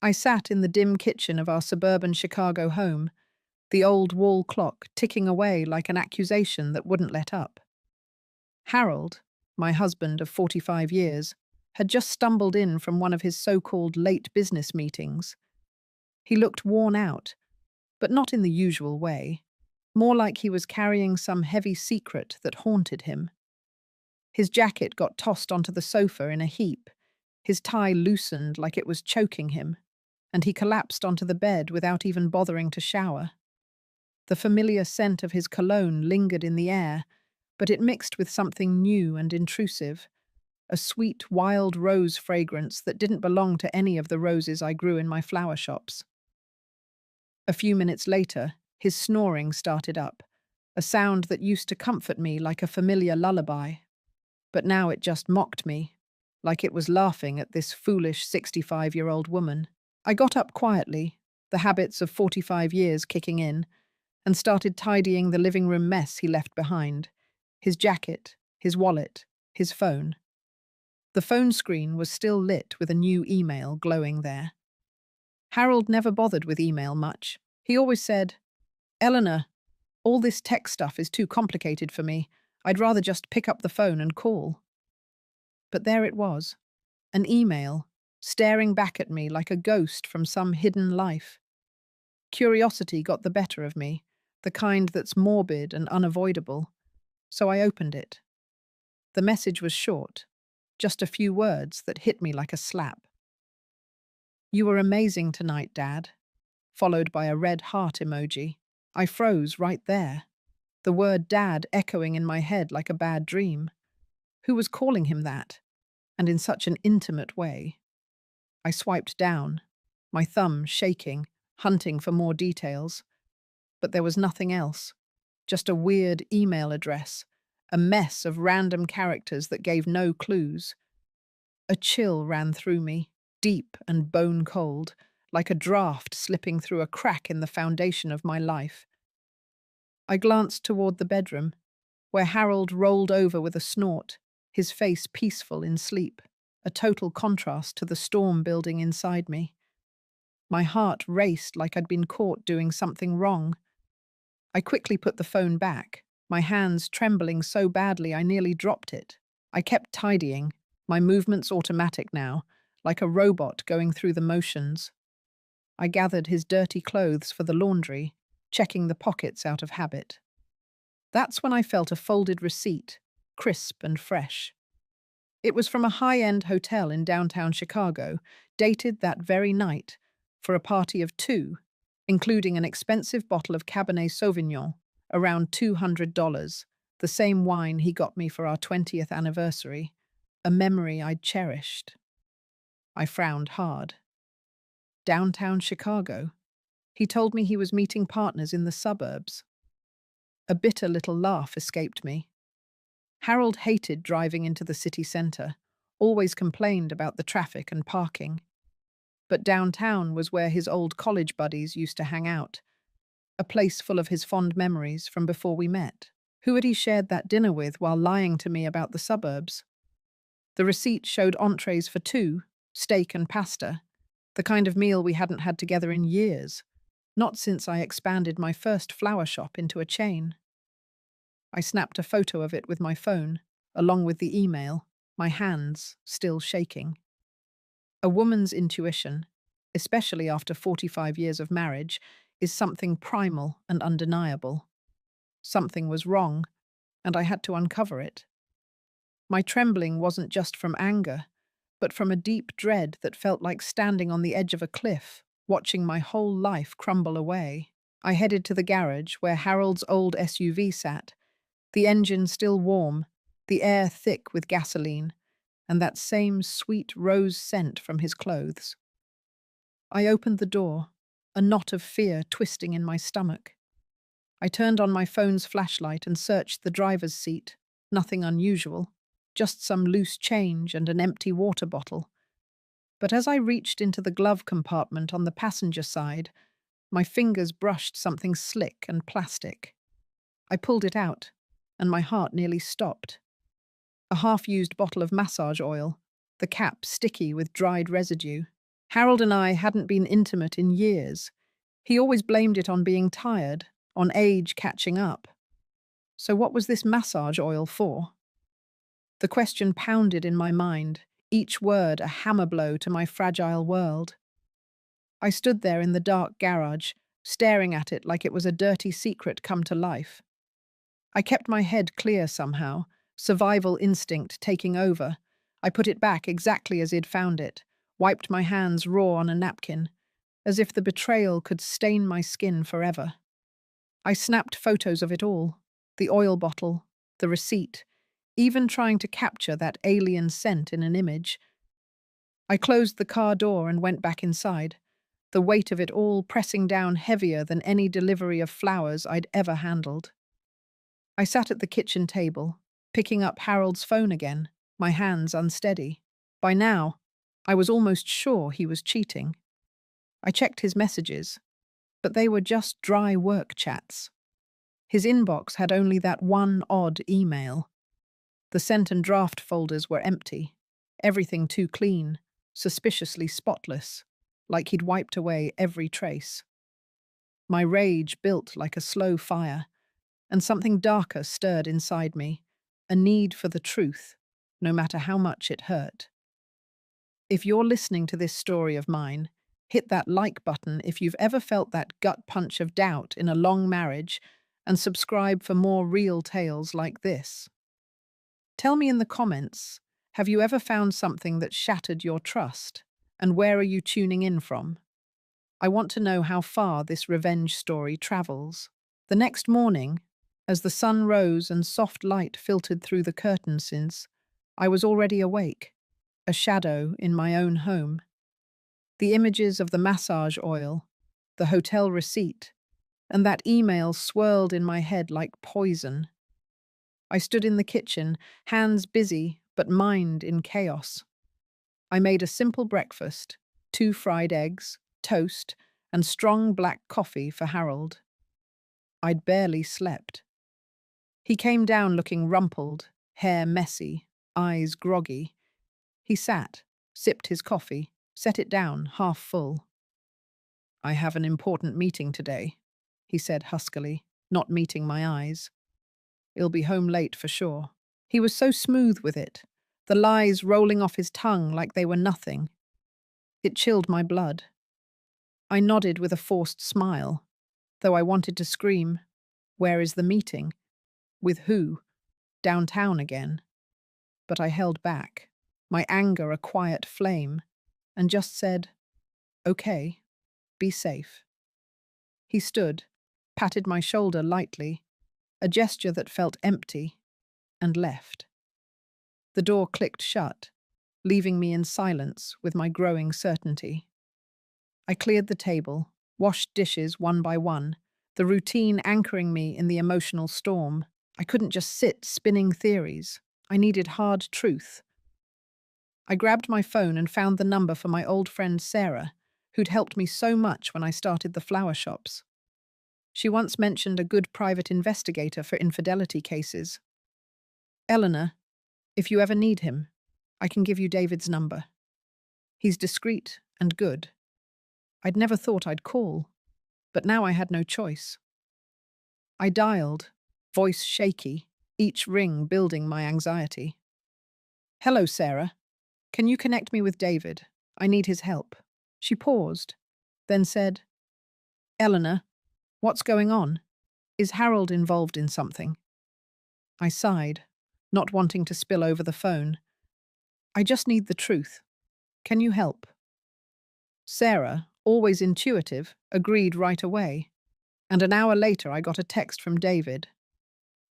I sat in the dim kitchen of our suburban Chicago home, the old wall clock ticking away like an accusation that wouldn't let up. Harold, my husband of 45 years, had just stumbled in from one of his so-called late business meetings. He looked worn out, but not in the usual way, more like he was carrying some heavy secret that haunted him. His jacket got tossed onto the sofa in a heap, his tie loosened like it was choking him, and he collapsed onto the bed without even bothering to shower. The familiar scent of his cologne lingered in the air, but it mixed with something new and intrusive, a sweet, wild rose fragrance that didn't belong to any of the roses I grew in my flower shops. A few minutes later, his snoring started up, a sound that used to comfort me like a familiar lullaby. But now it just mocked me, like it was laughing at this foolish 65-year-old woman. I got up quietly, the habits of 45 years kicking in, and started tidying the living room mess he left behind. His jacket, his wallet, his phone. The phone screen was still lit with a new email glowing there. Harold never bothered with email much. He always said, "Eleanor, all this tech stuff is too complicated for me. I'd rather just pick up the phone and call." But there it was, an email, staring back at me like a ghost from some hidden life. Curiosity got the better of me, the kind that's morbid and unavoidable, so I opened it. The message was short, just a few words that hit me like a slap. "You were amazing tonight, Dad," followed by a red heart emoji. I froze right there, the word Dad echoing in my head like a bad dream. Who was calling him that? And in such an intimate way? I swiped down, my thumb shaking, hunting for more details. But there was nothing else, just a weird email address, a mess of random characters that gave no clues. A chill ran through me, deep and bone-cold, like a draft slipping through a crack in the foundation of my life. I glanced toward the bedroom, where Harold rolled over with a snort, his face peaceful in sleep, a total contrast to the storm building inside me. My heart raced like I'd been caught doing something wrong. I quickly put the phone back, my hands trembling so badly I nearly dropped it. I kept tidying, my movements automatic now, like a robot going through the motions. I gathered his dirty clothes for the laundry, checking the pockets out of habit. That's when I felt a folded receipt, crisp and fresh. It was from a high-end hotel in downtown Chicago, dated that very night, for a party of two, including an expensive bottle of Cabernet Sauvignon, around $200, the same wine he got me for our 20th anniversary, a memory I'd cherished. I frowned hard. Downtown Chicago? He told me he was meeting partners in the suburbs. A bitter little laugh escaped me. Harold hated driving into the city centre, always complained about the traffic and parking. But downtown was where his old college buddies used to hang out, a place full of his fond memories from before we met. Who had he shared that dinner with while lying to me about the suburbs? The receipt showed entrees for two, steak and pasta, the kind of meal we hadn't had together in years, not since I expanded my first flower shop into a chain. I snapped a photo of it with my phone, along with the email, my hands still shaking. A woman's intuition, especially after 45 years of marriage, is something primal and undeniable. Something was wrong, and I had to uncover it. My trembling wasn't just from anger, but from a deep dread that felt like standing on the edge of a cliff, watching my whole life crumble away. I headed to the garage where Harold's old SUV sat, the engine still warm, the air thick with gasoline, and that same sweet rose scent from his clothes. I opened the door, a knot of fear twisting in my stomach. I turned on my phone's flashlight and searched the driver's seat. Nothing unusual, just some loose change and an empty water bottle. But as I reached into the glove compartment on the passenger side, my fingers brushed something slick and plastic. I pulled it out, and my heart nearly stopped. A half-used bottle of massage oil, the cap sticky with dried residue. Harold and I hadn't been intimate in years. He always blamed it on being tired, on age catching up. So what was this massage oil for? The question pounded in my mind, each word a hammer blow to my fragile world. I stood there in the dark garage, staring at it like it was a dirty secret come to life. I kept my head clear somehow, survival instinct taking over. I put it back exactly as he'd found it, wiped my hands raw on a napkin, as if the betrayal could stain my skin forever. I snapped photos of it all, the oil bottle, the receipt, even trying to capture that alien scent in an image. I closed the car door and went back inside, the weight of it all pressing down heavier than any delivery of flowers I'd ever handled. I sat at the kitchen table, picking up Harold's phone again, my hands unsteady. By now, I was almost sure he was cheating. I checked his messages, but they were just dry work chats. His inbox had only that one odd email. The sent and draft folders were empty, everything too clean, suspiciously spotless, like he'd wiped away every trace. My rage built like a slow fire, and something darker stirred inside me, a need for the truth, no matter how much it hurt. If you're listening to this story of mine, hit that like button if you've ever felt that gut punch of doubt in a long marriage, and subscribe for more real tales like this. Tell me in the comments, have you ever found something that shattered your trust? And where are you tuning in from? I want to know how far this revenge story travels. The next morning, as the sun rose and soft light filtered through the curtains, I was already awake, a shadow in my own home. The images of the massage oil, the hotel receipt, and that email swirled in my head like poison. I stood in the kitchen, hands busy, but mind in chaos. I made a simple breakfast, 2 fried eggs, toast, and strong black coffee for Harold. I'd barely slept. He came down looking rumpled, hair messy, eyes groggy. He sat, sipped his coffee, set it down, half full. "I have an important meeting today," he said huskily, not meeting my eyes. "He'll be home late for sure." He was so smooth with it, the lies rolling off his tongue like they were nothing. It chilled my blood. I nodded with a forced smile, though I wanted to scream, "Where is the meeting? With who? Downtown again?" But I held back, my anger a quiet flame, and just said, "Okay, be safe." He stood, patted my shoulder lightly, a gesture that felt empty, and left. The door clicked shut, leaving me in silence with my growing certainty. I cleared the table, washed dishes one by one, the routine anchoring me in the emotional storm. I couldn't just sit spinning theories. I needed hard truth. I grabbed my phone and found the number for my old friend Sarah, who'd helped me so much when I started the flower shops. She once mentioned a good private investigator for infidelity cases. "Eleanor, if you ever need him, I can give you David's number. He's discreet and good." I'd never thought I'd call, but now I had no choice. I dialed, voice shaky, each ring building my anxiety. "Hello, Sarah. Can you connect me with David? I need his help." She paused, then said, "Eleanor, what's going on? Is Harold involved in something?" I sighed, not wanting to spill over the phone. "I just need the truth. Can you help?" Sarah, always intuitive, agreed right away. And an hour later I got a text from David.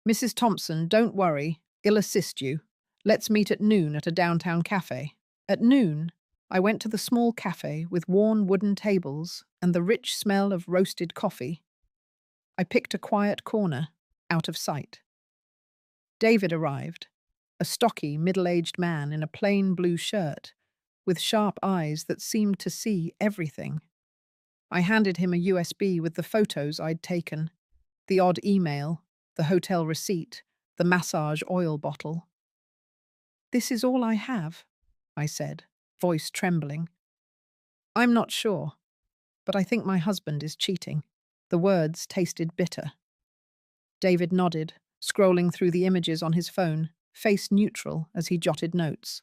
"Mrs. Thompson, don't worry, I'll assist you. Let's meet at noon at a downtown cafe." At noon, I went to the small cafe with worn wooden tables and the rich smell of roasted coffee. I picked a quiet corner, out of sight. David arrived, a stocky, middle-aged man in a plain blue shirt, with sharp eyes that seemed to see everything. I handed him a USB with the photos I'd taken, the odd email, the hotel receipt, the massage oil bottle. "This is all I have," I said, voice trembling. I'm not sure, but I think my husband is cheating. The words tasted bitter. David nodded, scrolling through the images on his phone, face neutral as he jotted notes.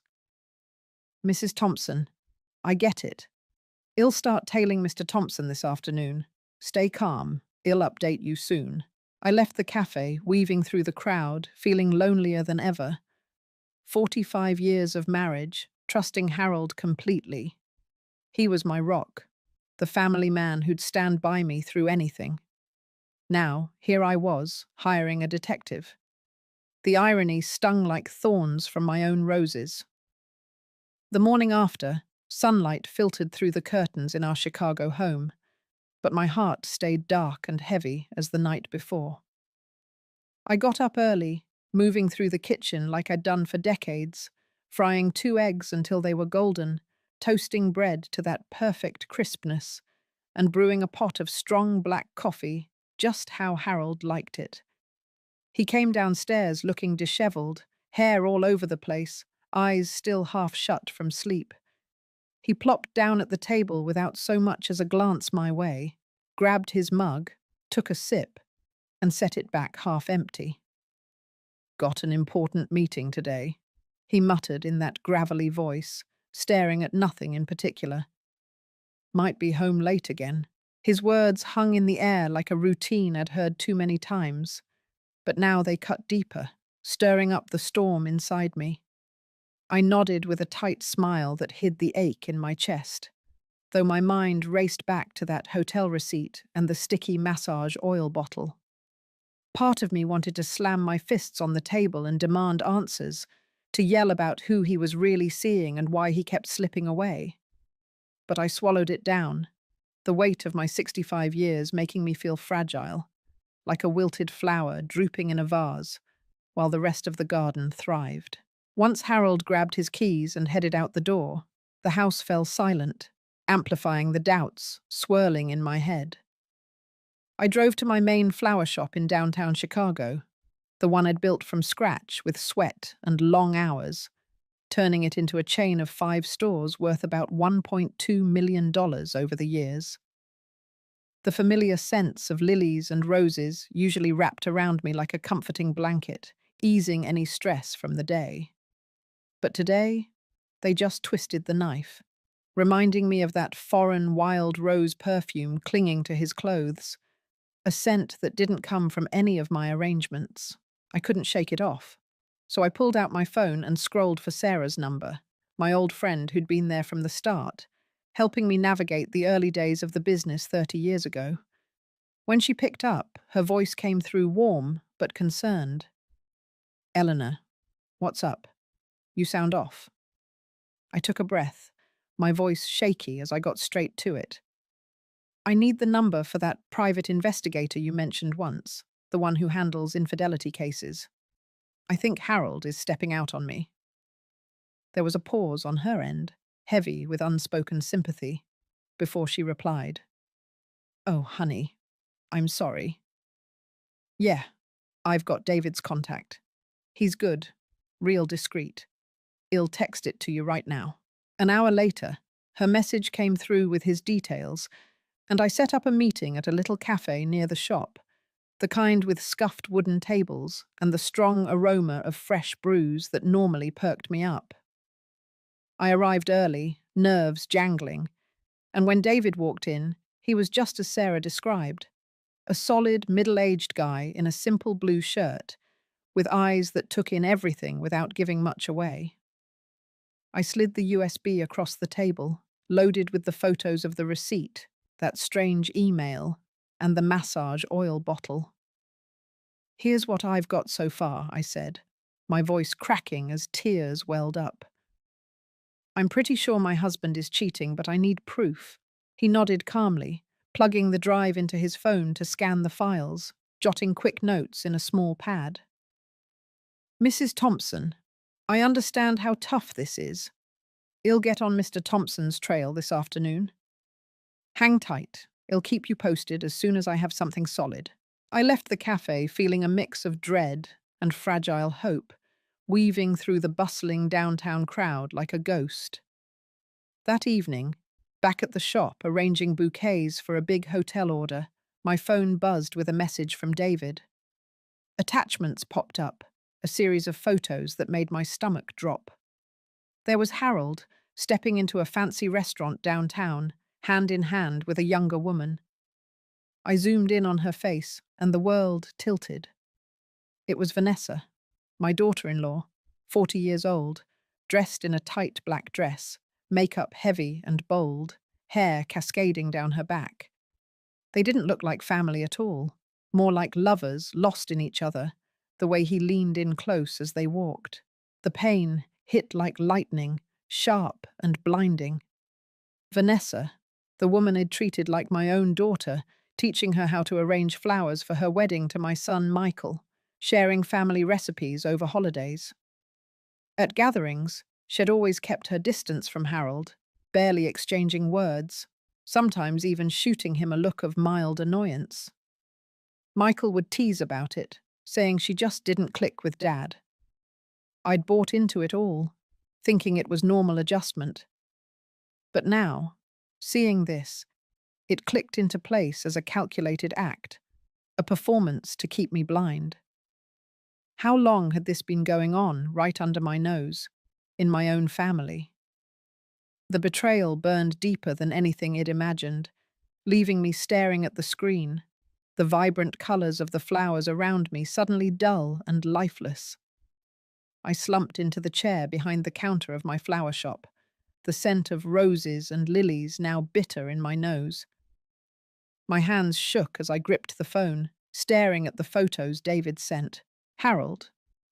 Mrs. Thompson, I get it. I'll start tailing Mr. Thompson this afternoon. Stay calm. I'll update you soon. I left the cafe, weaving through the crowd, feeling lonelier than ever. 45 years of marriage, trusting Harold completely. He was my rock, the family man who'd stand by me through anything. Now, here I was, hiring a detective. The irony stung like thorns from my own roses. The morning after, sunlight filtered through the curtains in our Chicago home, but my heart stayed dark and heavy as the night before. I got up early, moving through the kitchen like I'd done for decades, frying 2 eggs until they were golden, toasting bread to that perfect crispness, and brewing a pot of strong black coffee, just how Harold liked it. He came downstairs looking disheveled, hair all over the place, eyes still half shut from sleep. He plopped down at the table without so much as a glance my way, grabbed his mug, took a sip, and set it back half empty. Got an important meeting today, he muttered in that gravelly voice, staring at nothing in particular. Might be home late again. His words hung in the air like a routine I'd heard too many times, but now they cut deeper, stirring up the storm inside me. I nodded with a tight smile that hid the ache in my chest, though my mind raced back to that hotel receipt and the sticky massage oil bottle. Part of me wanted to slam my fists on the table and demand answers, to yell about who he was really seeing and why he kept slipping away. But I swallowed it down, the weight of my 65 years making me feel fragile, like a wilted flower drooping in a vase, while the rest of the garden thrived. Once Harold grabbed his keys and headed out the door, the house fell silent, amplifying the doubts swirling in my head. I drove to my main flower shop in downtown Chicago, the one I'd built from scratch with sweat and long hours, turning it into a chain of 5 stores worth about $1.2 million over the years. The familiar scents of lilies and roses usually wrapped around me like a comforting blanket, easing any stress from the day. But today, they just twisted the knife, reminding me of that foreign wild rose perfume clinging to his clothes, a scent that didn't come from any of my arrangements. I couldn't shake it off, so I pulled out my phone and scrolled for Sarah's number, my old friend who'd been there from the start, helping me navigate the early days of the business 30 years ago. When she picked up, her voice came through warm but concerned. "Eleanor, what's up? You sound off." I took a breath, my voice shaky as I got straight to it. "I need the number for that private investigator you mentioned once, the one who handles infidelity cases. I think Harold is stepping out on me." There was a pause on her end, heavy with unspoken sympathy, before she replied, "Oh, honey, I'm sorry. Yeah, I've got David's contact. He's good, real discreet. I'll text it to you right now." An hour later, her message came through with his details, and I set up a meeting at a little cafe near the shop, the kind with scuffed wooden tables and the strong aroma of fresh brews that normally perked me up. I arrived early, nerves jangling, and when David walked in, he was just as Sarah described, a solid, middle-aged guy in a simple blue shirt, with eyes that took in everything without giving much away. I slid the USB across the table, loaded with the photos of the receipt, that strange email, and the massage oil bottle. "Here's what I've got so far," I said, my voice cracking as tears welled up. "I'm pretty sure my husband is cheating, but I need proof." He nodded calmly, plugging the drive into his phone to scan the files, jotting quick notes in a small pad. "Mrs. Thompson, I understand how tough this is. I'll get on Mr. Thompson's trail this afternoon. Hang tight. I'll keep you posted as soon as I have something solid." I left the cafe feeling a mix of dread and fragile hope, weaving through the bustling downtown crowd like a ghost. That evening, Back at the shop, arranging bouquets for a big hotel order, my phone buzzed with a message from David. Attachments popped up, a series of photos that made my stomach drop. There was Harold, stepping into a fancy restaurant downtown, hand in hand with a younger woman. I zoomed in on her face, and the world tilted. It was Vanessa, my daughter-in-law, 40 years old, dressed in a tight black dress, makeup heavy and bold, hair cascading down her back. They didn't look like family at all, more like lovers lost in each other, the way he leaned in close as they walked. The pain hit like lightning, sharp and blinding. Vanessa, the woman I'd treated like my own daughter, teaching her how to arrange flowers for her wedding to my son Michael, sharing family recipes over holidays. At gatherings, she'd always kept her distance from Harold, barely exchanging words, sometimes even shooting him a look of mild annoyance. Michael would tease about it, saying she just didn't click with Dad. I'd bought into it all, thinking it was normal adjustment. But now, seeing this, it clicked into place as a calculated act, a performance to keep me blind. How long had this been going on right under my nose, in my own family? The betrayal burned deeper than anything I'd imagined, leaving me staring at the screen, the vibrant colors of the flowers around me suddenly dull and lifeless. I slumped into the chair behind the counter of my flower shop, the scent of roses and lilies now bitter in my nose. My hands shook as I gripped the phone, staring at the photos David sent. Harold,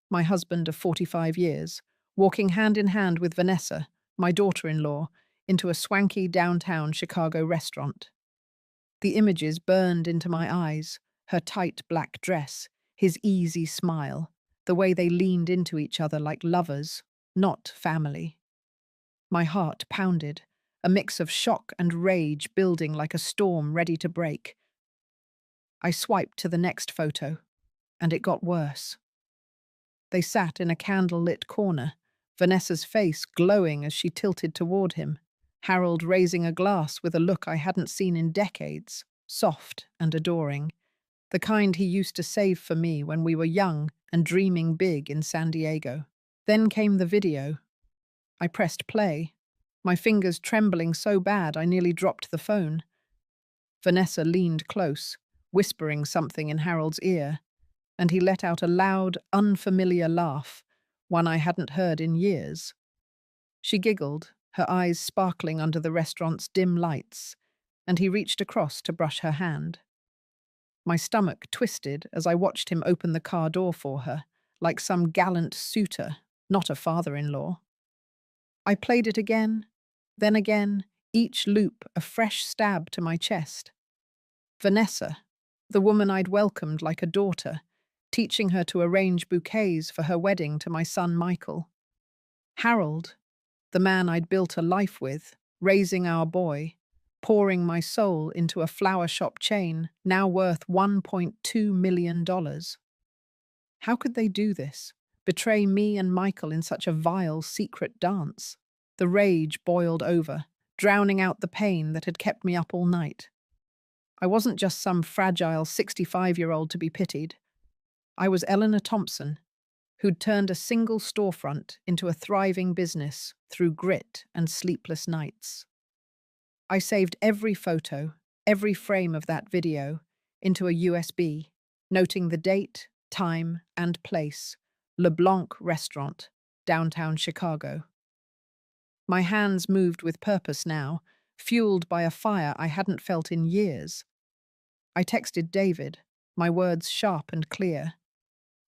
my husband of 45 years, walking hand in hand with Vanessa, my daughter-in-law, into a swanky downtown Chicago restaurant. The images burned into my eyes, her tight black dress, his easy smile, the way they leaned into each other like lovers, not family. My heart pounded, a mix of shock and rage building like a storm ready to break. I swiped to the next photo, and it got worse. They sat in a candle-lit corner, Vanessa's face glowing as she tilted toward him, Harold raising a glass with a look I hadn't seen in decades, soft and adoring, the kind he used to save for me when we were young and dreaming big in San Diego. Then came the video. I pressed play, my fingers trembling so bad I nearly dropped the phone. Vanessa leaned close, whispering something in Harold's ear, and he let out a loud, unfamiliar laugh, one I hadn't heard in years. She giggled, her eyes sparkling under the restaurant's dim lights, and he reached across to brush her hand. My stomach twisted as I watched him open the car door for her, like some gallant suitor, not a father-in-law. I played it again, then again, each loop a fresh stab to my chest. Vanessa, the woman I'd welcomed like a daughter, teaching her to arrange bouquets for her wedding to my son Michael. Harold, the man I'd built a life with, raising our boy, pouring my soul into a flower shop chain now worth $1.2 million. How could they do this? Betray me and Michael in such a vile, secret dance? The rage boiled over, drowning out the pain that had kept me up all night. I wasn't just some fragile 65-year-old to be pitied. I was Eleanor Thompson, who'd turned a single storefront into a thriving business through grit and sleepless nights. I saved every photo, every frame of that video, into a USB, noting the date, time, and place, LeBlanc Restaurant, downtown Chicago. My hands moved with purpose now, fueled by a fire I hadn't felt in years. I texted David, my words sharp and clear.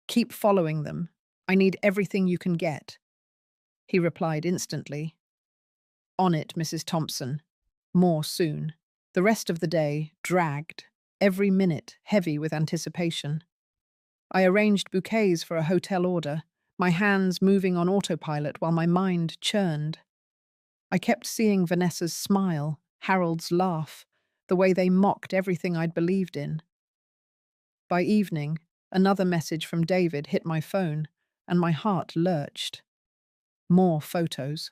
"Keep following them. I need everything you can get." He replied instantly. "On it, Mrs. Thompson. More soon." The rest of the day dragged, every minute heavy with anticipation. I arranged bouquets for a hotel order, my hands moving on autopilot while my mind churned. I kept seeing Vanessa's smile, Harold's laugh, the way they mocked everything I'd believed in. By evening, another message from David hit my phone, and my heart lurched. More photos.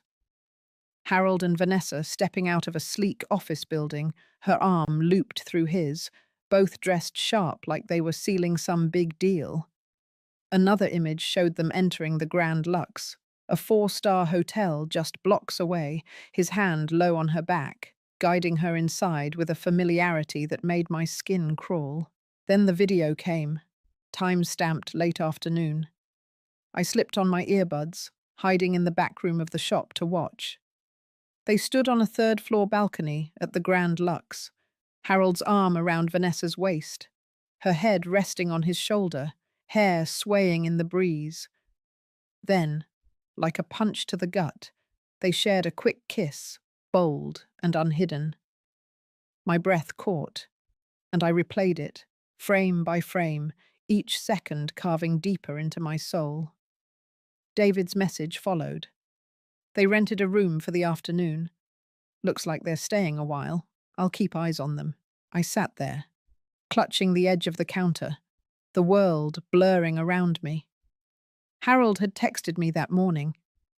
Harold and Vanessa stepping out of a sleek office building, her arm looped through his, both dressed sharp like they were sealing some big deal. Another image showed them entering the Grand Lux, a four-star hotel just blocks away, his hand low on her back, guiding her inside with a familiarity that made my skin crawl. Then the video came, time-stamped late afternoon. I slipped on my earbuds, hiding in the back room of the shop to watch. They stood on a third-floor balcony at the Grand Lux, Harold's arm around Vanessa's waist, her head resting on his shoulder, hair swaying in the breeze. Then, like a punch to the gut, they shared a quick kiss, bold and unhidden. My breath caught, and I replayed it, frame by frame, each second carving deeper into my soul. David's message followed. They rented a room for the afternoon. Looks like they're staying a while. I'll keep eyes on them. I sat there, clutching the edge of the counter, the world blurring around me. Harold had texted me that morning,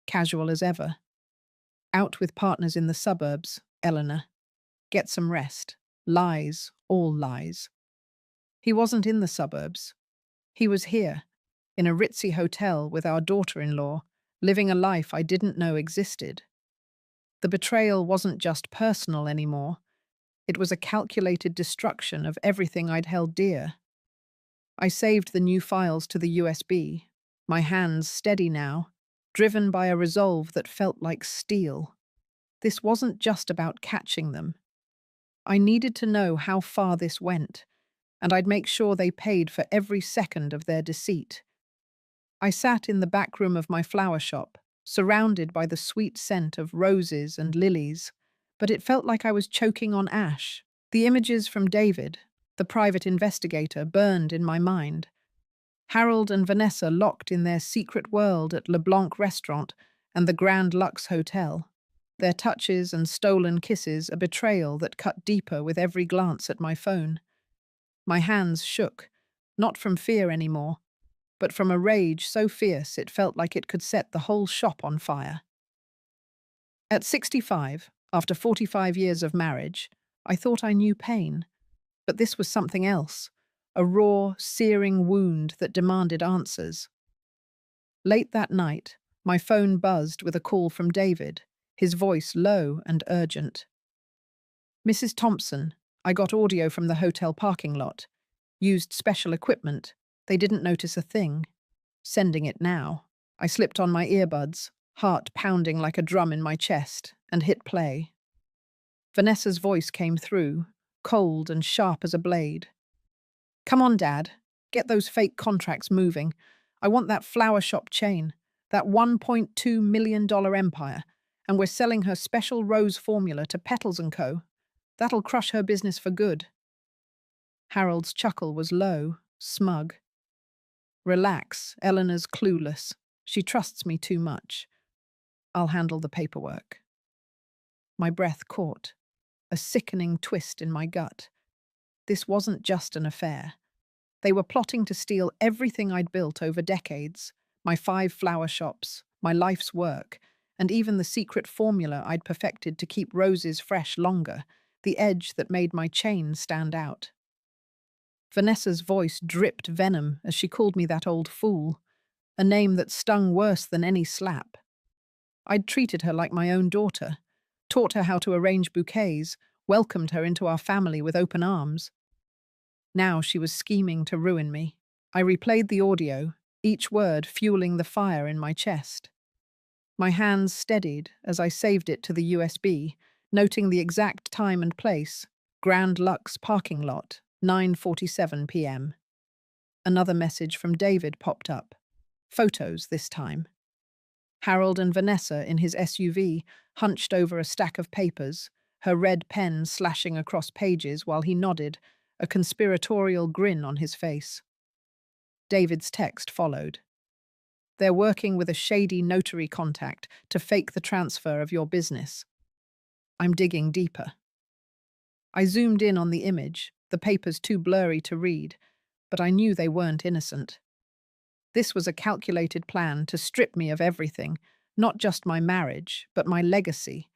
casual as ever. Out with partners in the suburbs, Eleanor. Get some rest. Lies, all lies. He wasn't in the suburbs. He was here, in a ritzy hotel with our daughter-in-law, living a life I didn't know existed. The betrayal wasn't just personal anymore. It was a calculated destruction of everything I'd held dear. I saved the new files to the USB, my hands steady now, driven by a resolve that felt like steel. This wasn't just about catching them. I needed to know how far this went, and I'd make sure they paid for every second of their deceit. I sat in the back room of my flower shop, surrounded by the sweet scent of roses and lilies, but it felt like I was choking on ash. The images from David, the private investigator, burned in my mind. Harold and Vanessa locked in their secret world at LeBlanc Restaurant and the Grand Lux Hotel. Their touches and stolen kisses a betrayal that cut deeper with every glance at my phone. My hands shook, not from fear anymore, but from a rage so fierce it felt like it could set the whole shop on fire. At 65, after 45 years of marriage, I thought I knew pain, but this was something else, a raw, searing wound that demanded answers. Late that night, my phone buzzed with a call from David, his voice low and urgent. "Mrs. Thompson, I got audio from the hotel parking lot. Used special equipment. They didn't notice a thing. Sending it now." I slipped on my earbuds, heart pounding like a drum in my chest, and hit play. Vanessa's voice came through, cold and sharp as a blade. "Come on, Dad. Get those fake contracts moving. I want that flower shop chain, that $1.2 million empire, and we're selling her special rose formula to Petals & Co. That'll crush her business for good." Harold's chuckle was low, smug. "Relax, Eleanor's clueless. She trusts me too much. I'll handle the paperwork." My breath caught, a sickening twist in my gut. This wasn't just an affair. They were plotting to steal everything I'd built over decades, my 5 flower shops, my life's work, and even the secret formula I'd perfected to keep roses fresh longer, the edge that made my chain stand out. Vanessa's voice dripped venom as she called me that old fool, a name that stung worse than any slap. I'd treated her like my own daughter, taught her how to arrange bouquets, welcomed her into our family with open arms. Now she was scheming to ruin me. I replayed the audio, each word fueling the fire in my chest. My hands steadied as I saved it to the USB, noting the exact time and place, Grand Lux parking lot, 9:47 p.m. Another message from David popped up. Photos this time. Harold and Vanessa in his SUV, hunched over a stack of papers, her red pen slashing across pages while he nodded, a conspiratorial grin on his face. David's text followed. "They're working with a shady notary contact to fake the transfer of your business." I'm digging deeper. I zoomed in on the image, the papers too blurry to read, but I knew they weren't innocent. This was a calculated plan to strip me of everything, not just my marriage, but my legacy,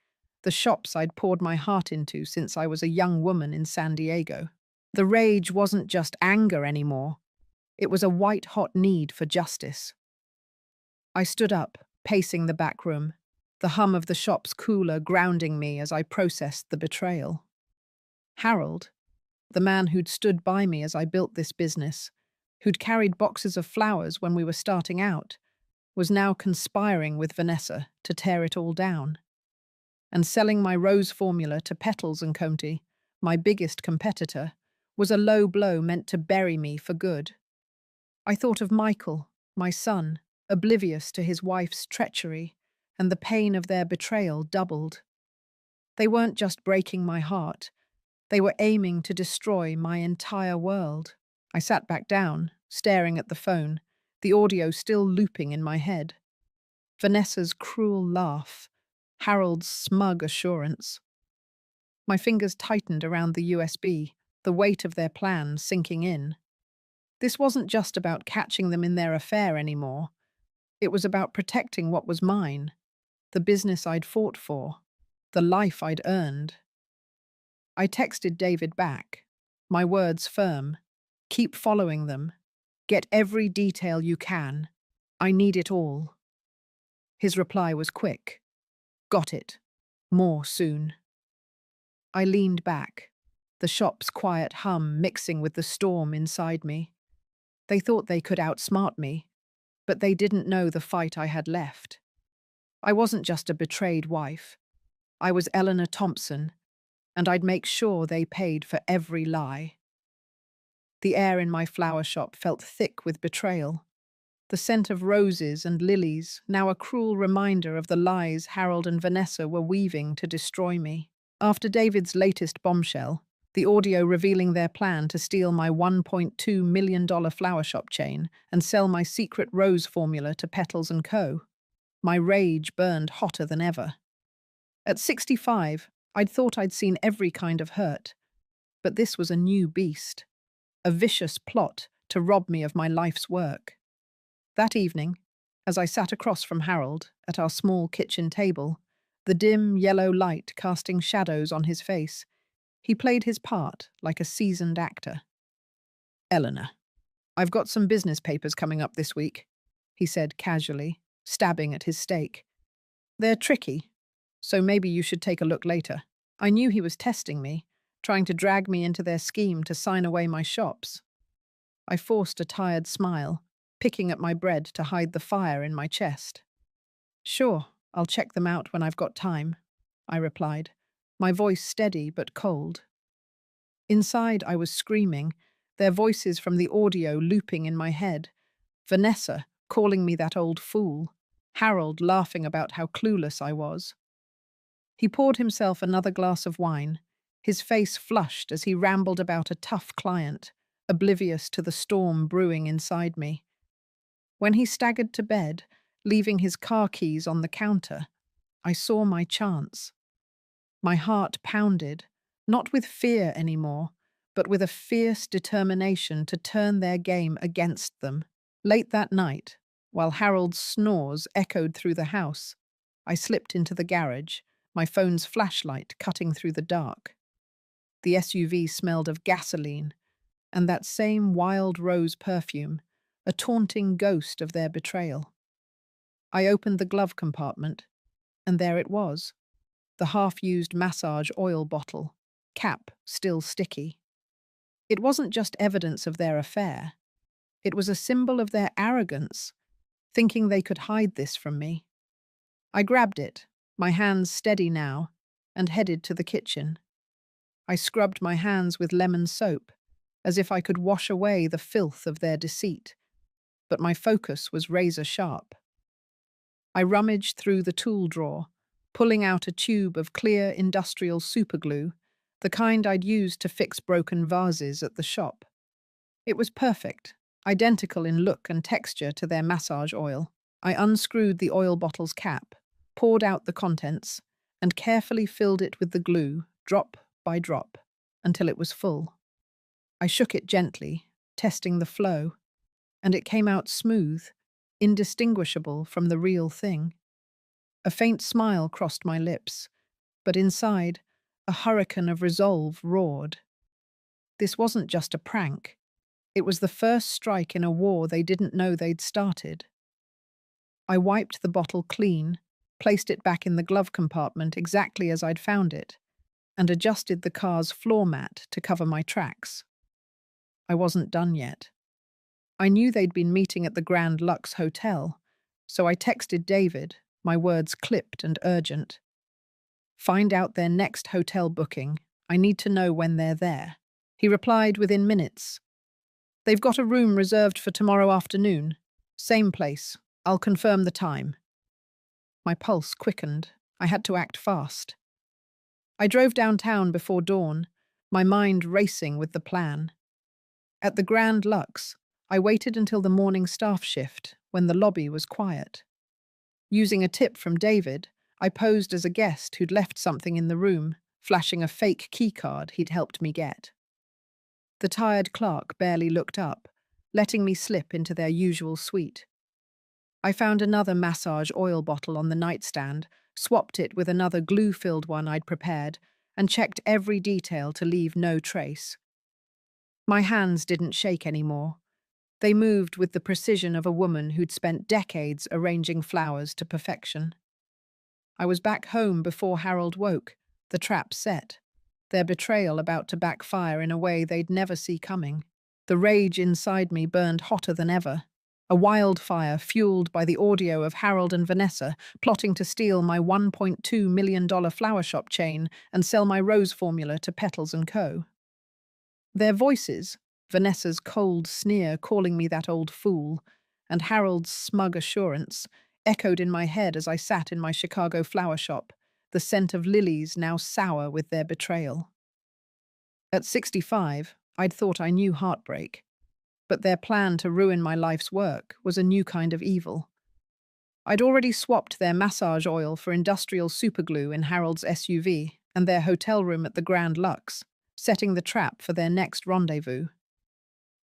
the shops I'd poured my heart into since I was a young woman in San Diego. The rage wasn't just anger anymore. It was a white-hot need for justice. I stood up, pacing the back room, the hum of the shop's cooler grounding me as I processed the betrayal. Harold, the man who'd stood by me as I built this business, who'd carried boxes of flowers when we were starting out, was now conspiring with Vanessa to tear it all down. And selling my rose formula to Petals and Conti, my biggest competitor, was a low blow meant to bury me for good. I thought of Michael, my son, oblivious to his wife's treachery, and the pain of their betrayal doubled. They weren't just breaking my heart, they were aiming to destroy my entire world. I sat back down, staring at the phone, the audio still looping in my head. Vanessa's cruel laugh, Harold's smug assurance. My fingers tightened around the USB, the weight of their plan sinking in. This wasn't just about catching them in their affair anymore. It was about protecting what was mine, the business I'd fought for, the life I'd earned. I texted David back, my words firm. Keep following them. Get every detail you can. I need it all. His reply was quick. Got it. More soon. I leaned back, the shop's quiet hum mixing with the storm inside me. They thought they could outsmart me, but they didn't know the fight I had left. I wasn't just a betrayed wife. I was Eleanor Thompson, and I'd make sure they paid for every lie. The air in my flower shop felt thick with betrayal. The scent of roses and lilies, now a cruel reminder of the lies Harold and Vanessa were weaving to destroy me. After David's latest bombshell, the audio revealing their plan to steal my $1.2 million flower shop chain and sell my secret rose formula to Petals and Co., my rage burned hotter than ever. At 65, I'd thought I'd seen every kind of hurt, but this was a new beast, a vicious plot to rob me of my life's work. That evening, as I sat across from Harold at our small kitchen table, the dim yellow light casting shadows on his face, he played his part like a seasoned actor. Eleanor, I've got some business papers coming up this week, he said casually, stabbing at his steak. They're tricky, so maybe you should take a look later. I knew he was testing me, trying to drag me into their scheme to sign away my shops. I forced a tired smile, picking at my bread to hide the fire in my chest. Sure, I'll check them out when I've got time, I replied, my voice steady but cold. Inside I was screaming, their voices from the audio looping in my head. Vanessa calling me that old fool, Harold laughing about how clueless I was. He poured himself another glass of wine, his face flushed as he rambled about a tough client, oblivious to the storm brewing inside me. When he staggered to bed, leaving his car keys on the counter, I saw my chance. My heart pounded, not with fear anymore, but with a fierce determination to turn their game against them. Late that night, while Harold's snores echoed through the house, I slipped into the garage, my phone's flashlight cutting through the dark. The SUV smelled of gasoline, and that same wild rose perfume, a taunting ghost of their betrayal. I opened the glove compartment, and there it was, the half-used massage oil bottle, cap still sticky. It wasn't just evidence of their affair. It was a symbol of their arrogance, thinking they could hide this from me. I grabbed it, my hands steady now, and headed to the kitchen. I scrubbed my hands with lemon soap, as if I could wash away the filth of their deceit, but my focus was razor sharp. I rummaged through the tool drawer, pulling out a tube of clear industrial superglue, the kind I'd used to fix broken vases at the shop. It was perfect, identical in look and texture to their massage oil. I unscrewed the oil bottle's cap, poured out the contents, and carefully filled it with the glue, drop by drop, until it was full. I shook it gently, testing the flow, and it came out smooth, indistinguishable from the real thing. A faint smile crossed my lips, But inside, a hurricane of resolve roared. This wasn't just a prank. It was the first strike in a war they didn't know they'd started. I wiped the bottle clean, placed it back in the glove compartment exactly as I'd found it, and adjusted the car's floor mat to cover my tracks. I wasn't done yet. I knew they'd been meeting at the Grand Lux Hotel, so I texted David, my words clipped and urgent. Find out their next hotel booking. I need to know when they're there. He replied within minutes. They've got a room reserved for tomorrow afternoon. Same place. I'll confirm the time. My pulse quickened. I had to act fast. I drove downtown before dawn, my mind racing with the plan. At the Grand Lux, I waited until the morning staff shift, when the lobby was quiet. Using a tip from David, I posed as a guest who'd left something in the room, flashing a fake keycard he'd helped me get. The tired clerk barely looked up, letting me slip into their usual suite. I found another massage oil bottle on the nightstand, swapped it with another glue-filled one I'd prepared, and checked every detail to leave no trace. My hands didn't shake anymore. They moved with the precision of a woman who'd spent decades arranging flowers to perfection. I was back home before Harold woke, the trap set, their betrayal about to backfire in a way they'd never see coming. The rage inside me burned hotter than ever, a wildfire fueled by the audio of Harold and Vanessa plotting to steal my $1.2 million flower shop chain and sell my rose formula to Petals & Co. Their voices, Vanessa's cold sneer calling me that old fool, and Harold's smug assurance, echoed in my head as I sat in my Chicago flower shop, the scent of lilies now sour with their betrayal. At 65, I'd thought I knew heartbreak, but their plan to ruin my life's work was a new kind of evil. I'd already swapped their massage oil for industrial superglue in Harold's SUV and their hotel room at the Grand Lux, setting the trap for their next rendezvous.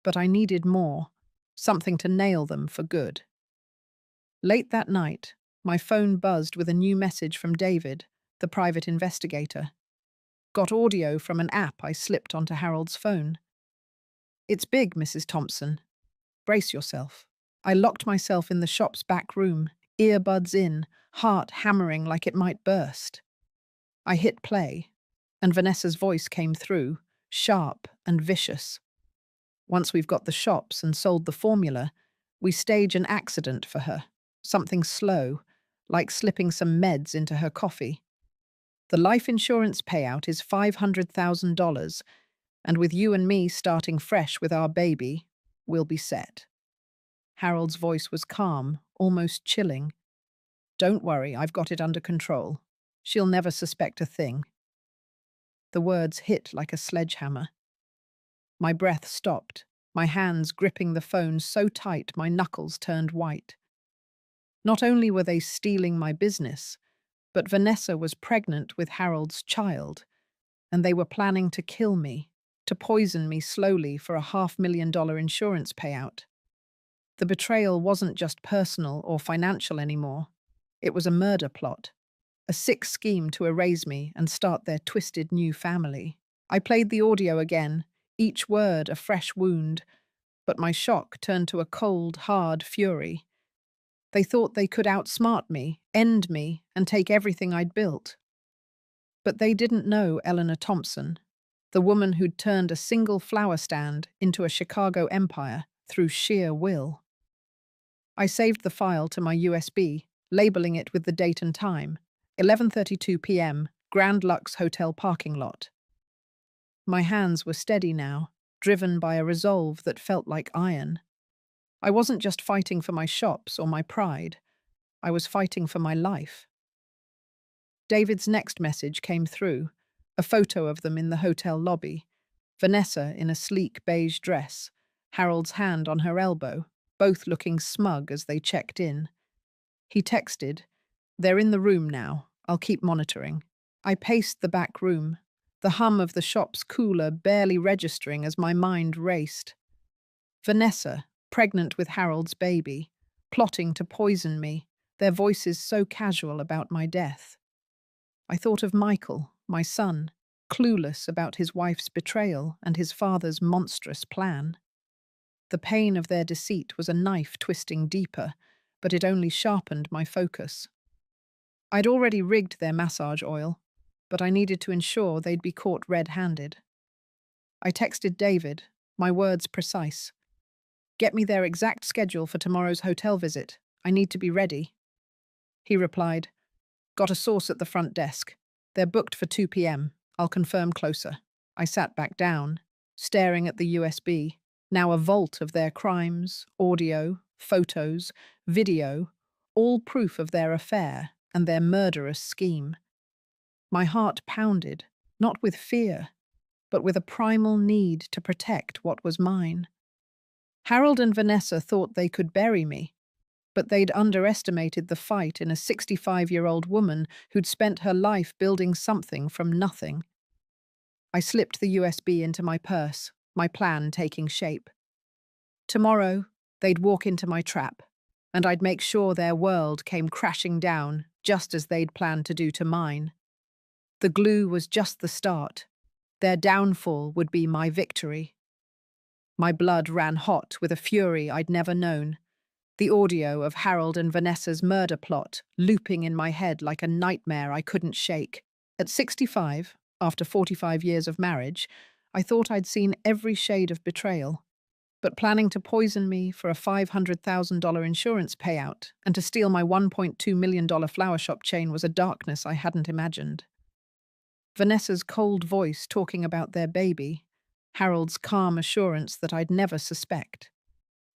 But I needed more, something to nail them for good. Late that night, my phone buzzed with a new message from David, the private investigator. Got audio from an app I slipped onto Harold's phone. It's big, Mrs. Thompson. Brace yourself. I locked myself in the shop's back room, earbuds in, heart hammering like it might burst. I hit play, and Vanessa's voice came through, sharp and vicious. Once we've got the shops and sold the formula, we stage an accident for her, something slow, like slipping some meds into her coffee. The life insurance payout is $500,000, and with you and me starting fresh with our baby, we'll be set. Harold's voice was calm, almost chilling. Don't worry, I've got it under control. She'll never suspect a thing. The words hit like a sledgehammer. My breath stopped, my hands gripping the phone so tight my knuckles turned white. Not only were they stealing my business, but Vanessa was pregnant with Harold's child, and they were planning to kill me, to poison me slowly for a $500,000 insurance payout. The betrayal wasn't just personal or financial anymore. It was a murder plot, a sick scheme to erase me and start their twisted new family. I played the audio again, each word a fresh wound, but my shock turned to a cold, hard fury. They thought they could outsmart me, end me, and take everything I'd built. But they didn't know Eleanor Thompson, the woman who'd turned a single flower stand into a Chicago empire through sheer will. I saved the file to my USB, labeling it with the date and time, 11:32 p.m., Grand Lux Hotel parking lot. My hands were steady now, driven by a resolve that felt like iron. I wasn't just fighting for my shops or my pride. I was fighting for my life. David's next message came through, a photo of them in the hotel lobby. Vanessa in a sleek beige dress, Harold's hand on her elbow, both looking smug as they checked in. He texted, "They're in the room now. I'll keep monitoring." I paced the back room, the hum of the shop's cooler barely registering as my mind raced. Vanessa, pregnant with Harold's baby, plotting to poison me, their voices so casual about my death. I thought of Michael, my son, clueless about his wife's betrayal and his father's monstrous plan. The pain of their deceit was a knife twisting deeper, but it only sharpened my focus. I'd already rigged their massage oil, but I needed to ensure they'd be caught red-handed. I texted David, my words precise. "Get me their exact schedule for tomorrow's hotel visit. I need to be ready." He replied, "Got a source at the front desk. They're booked for 2 p.m. I'll confirm closer." I sat back down, staring at the USB, now a vault of their crimes, audio, photos, video, all proof of their affair and their murderous scheme. My heart pounded, not with fear, but with a primal need to protect what was mine. Harold and Vanessa thought they could bury me, but they'd underestimated the fight in a 65-year-old woman who'd spent her life building something from nothing. I slipped the USB into my purse, my plan taking shape. Tomorrow, they'd walk into my trap, and I'd make sure their world came crashing down just as they'd planned to do to mine. The glue was just the start. Their downfall would be my victory. My blood ran hot with a fury I'd never known. The audio of Harold and Vanessa's murder plot looping in my head like a nightmare I couldn't shake. At 65, after 45 years of marriage, I thought I'd seen every shade of betrayal. But planning to poison me for a $500,000 insurance payout and to steal my $1.2 million flower shop chain was a darkness I hadn't imagined. Vanessa's cold voice talking about their baby, Harold's calm assurance that I'd never suspect.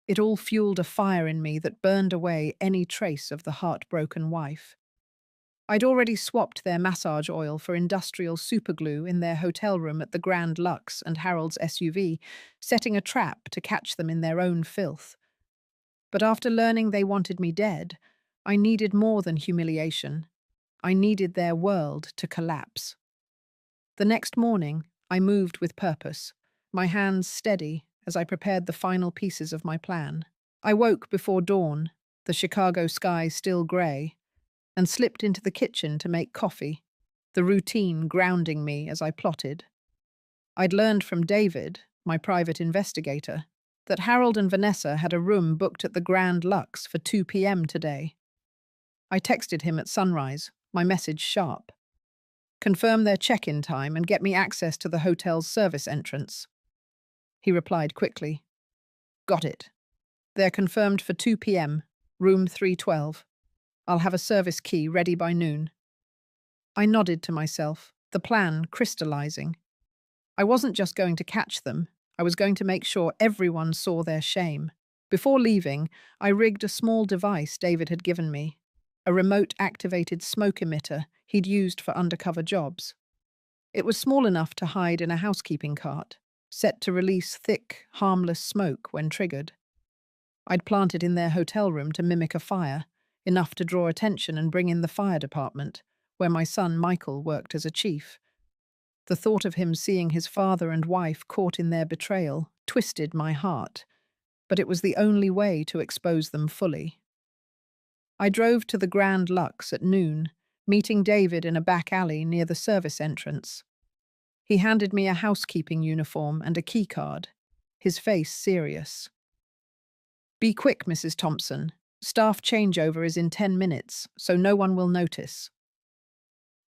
It all fueled a fire in me that burned away any trace of the heartbroken wife. I'd already swapped their massage oil for industrial superglue in their hotel room at the Grand Lux and Harold's SUV, setting a trap to catch them in their own filth. But after learning they wanted me dead, I needed more than humiliation. I needed their world to collapse. The next morning, I moved with purpose, my hands steady as I prepared the final pieces of my plan. I woke before dawn, the Chicago sky still grey, and slipped into the kitchen to make coffee, the routine grounding me as I plotted. I'd learned from David, my private investigator, that Harold and Vanessa had a room booked at the Grand Lux for 2 p.m. today. I texted him at sunrise, my message sharp. "Confirm their check-in time and get me access to the hotel's service entrance." He replied quickly, "Got it. They're confirmed for 2 p.m., room 312. I'll have a service key ready by noon." I nodded to myself, the plan crystallizing. I wasn't just going to catch them, I was going to make sure everyone saw their shame. Before leaving, I rigged a small device David had given me, a remote-activated smoke emitter he'd used for undercover jobs. It was small enough to hide in a housekeeping cart, set to release thick, harmless smoke when triggered. I'd plant it in their hotel room to mimic a fire, enough to draw attention and bring in the fire department, where my son Michael worked as a chief. The thought of him seeing his father and wife caught in their betrayal twisted my heart, but it was the only way to expose them fully. I drove to the Grand Lux at noon, meeting David in a back alley near the service entrance. He handed me a housekeeping uniform and a keycard, his face serious. "Be quick, Mrs. Thompson. Staff changeover is in 10 minutes, so no one will notice."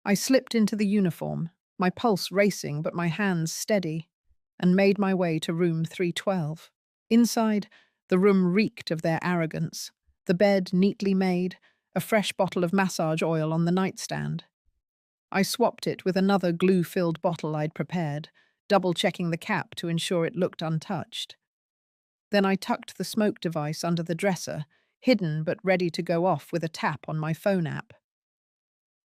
I slipped into the uniform, my pulse racing but my hands steady, and made my way to room 312. Inside, the room reeked of their arrogance, the bed neatly made, a fresh bottle of massage oil on the nightstand. I swapped it with another glue-filled bottle I'd prepared, double-checking the cap to ensure it looked untouched. Then I tucked the smoke device under the dresser, hidden but ready to go off with a tap on my phone app.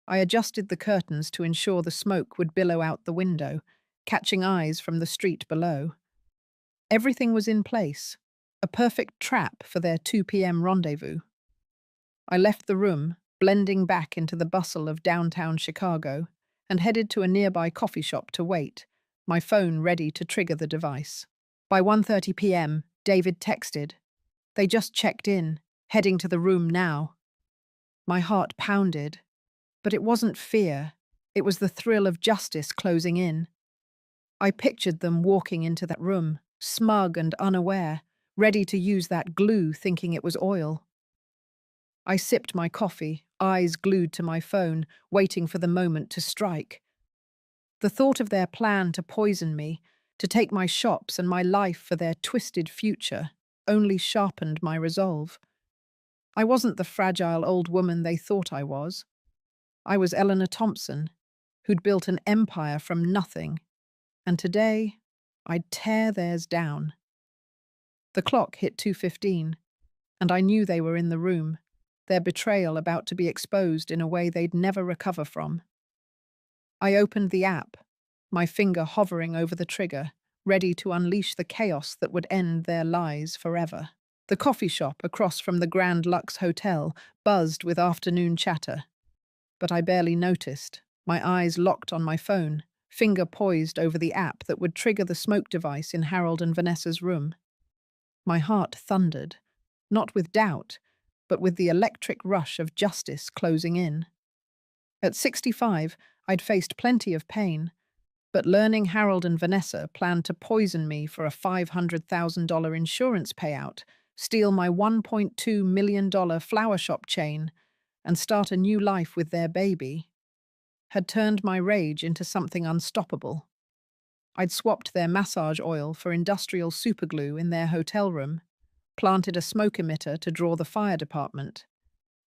I adjusted the curtains to ensure the smoke would billow out the window, catching eyes from the street below. Everything was in place, a perfect trap for their 2 p.m. rendezvous. I left the room, blending back into the bustle of downtown Chicago, and headed to a nearby coffee shop to wait, my phone ready to trigger the device. By 1:30 p.m., David texted, "They just checked in, heading to the room now." My heart pounded, but it wasn't fear. It was the thrill of justice closing in. I pictured them walking into that room, smug and unaware, ready to use that glue thinking it was oil. I sipped my coffee, eyes glued to my phone, waiting for the moment to strike. The thought of their plan to poison me, to take my shops and my life for their twisted future, only sharpened my resolve. I wasn't the fragile old woman they thought I was. I was Eleanor Thompson, who'd built an empire from nothing, and today I'd tear theirs down. The clock hit 2:15, and I knew they were in the room, their betrayal about to be exposed in a way they'd never recover from. I opened the app, my finger hovering over the trigger, ready to unleash the chaos that would end their lies forever. The coffee shop across from the Grand Lux Hotel buzzed with afternoon chatter, but I barely noticed, my eyes locked on my phone, finger poised over the app that would trigger the smoke device in Harold and Vanessa's room. My heart thundered, not with doubt, but with the electric rush of justice closing in. At 65, I'd faced plenty of pain, but learning Harold and Vanessa planned to poison me for a $500,000 insurance payout, steal my $1.2 million flower shop chain, and start a new life with their baby, had turned my rage into something unstoppable. I'd swapped their massage oil for industrial superglue in their hotel room, planted a smoke emitter to draw the fire department,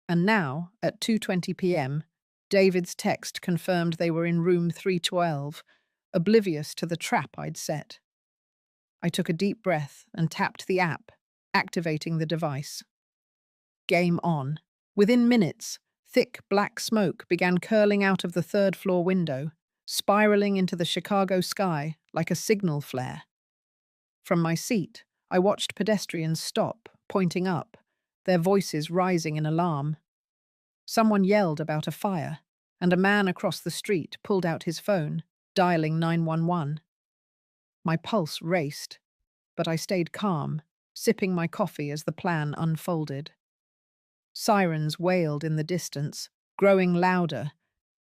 and now, at 2:20 p.m., David's text confirmed they were in room 312, oblivious to the trap I'd set. I took a deep breath and tapped the app, activating the device. Game on. Within minutes, thick black smoke began curling out of the third-floor window, spiraling into the Chicago sky like a signal flare. From my seat, I watched pedestrians stop, pointing up, their voices rising in alarm. Someone yelled about a fire, and a man across the street pulled out his phone, dialing 911. My pulse raced, but I stayed calm, sipping my coffee as the plan unfolded. Sirens wailed in the distance, growing louder,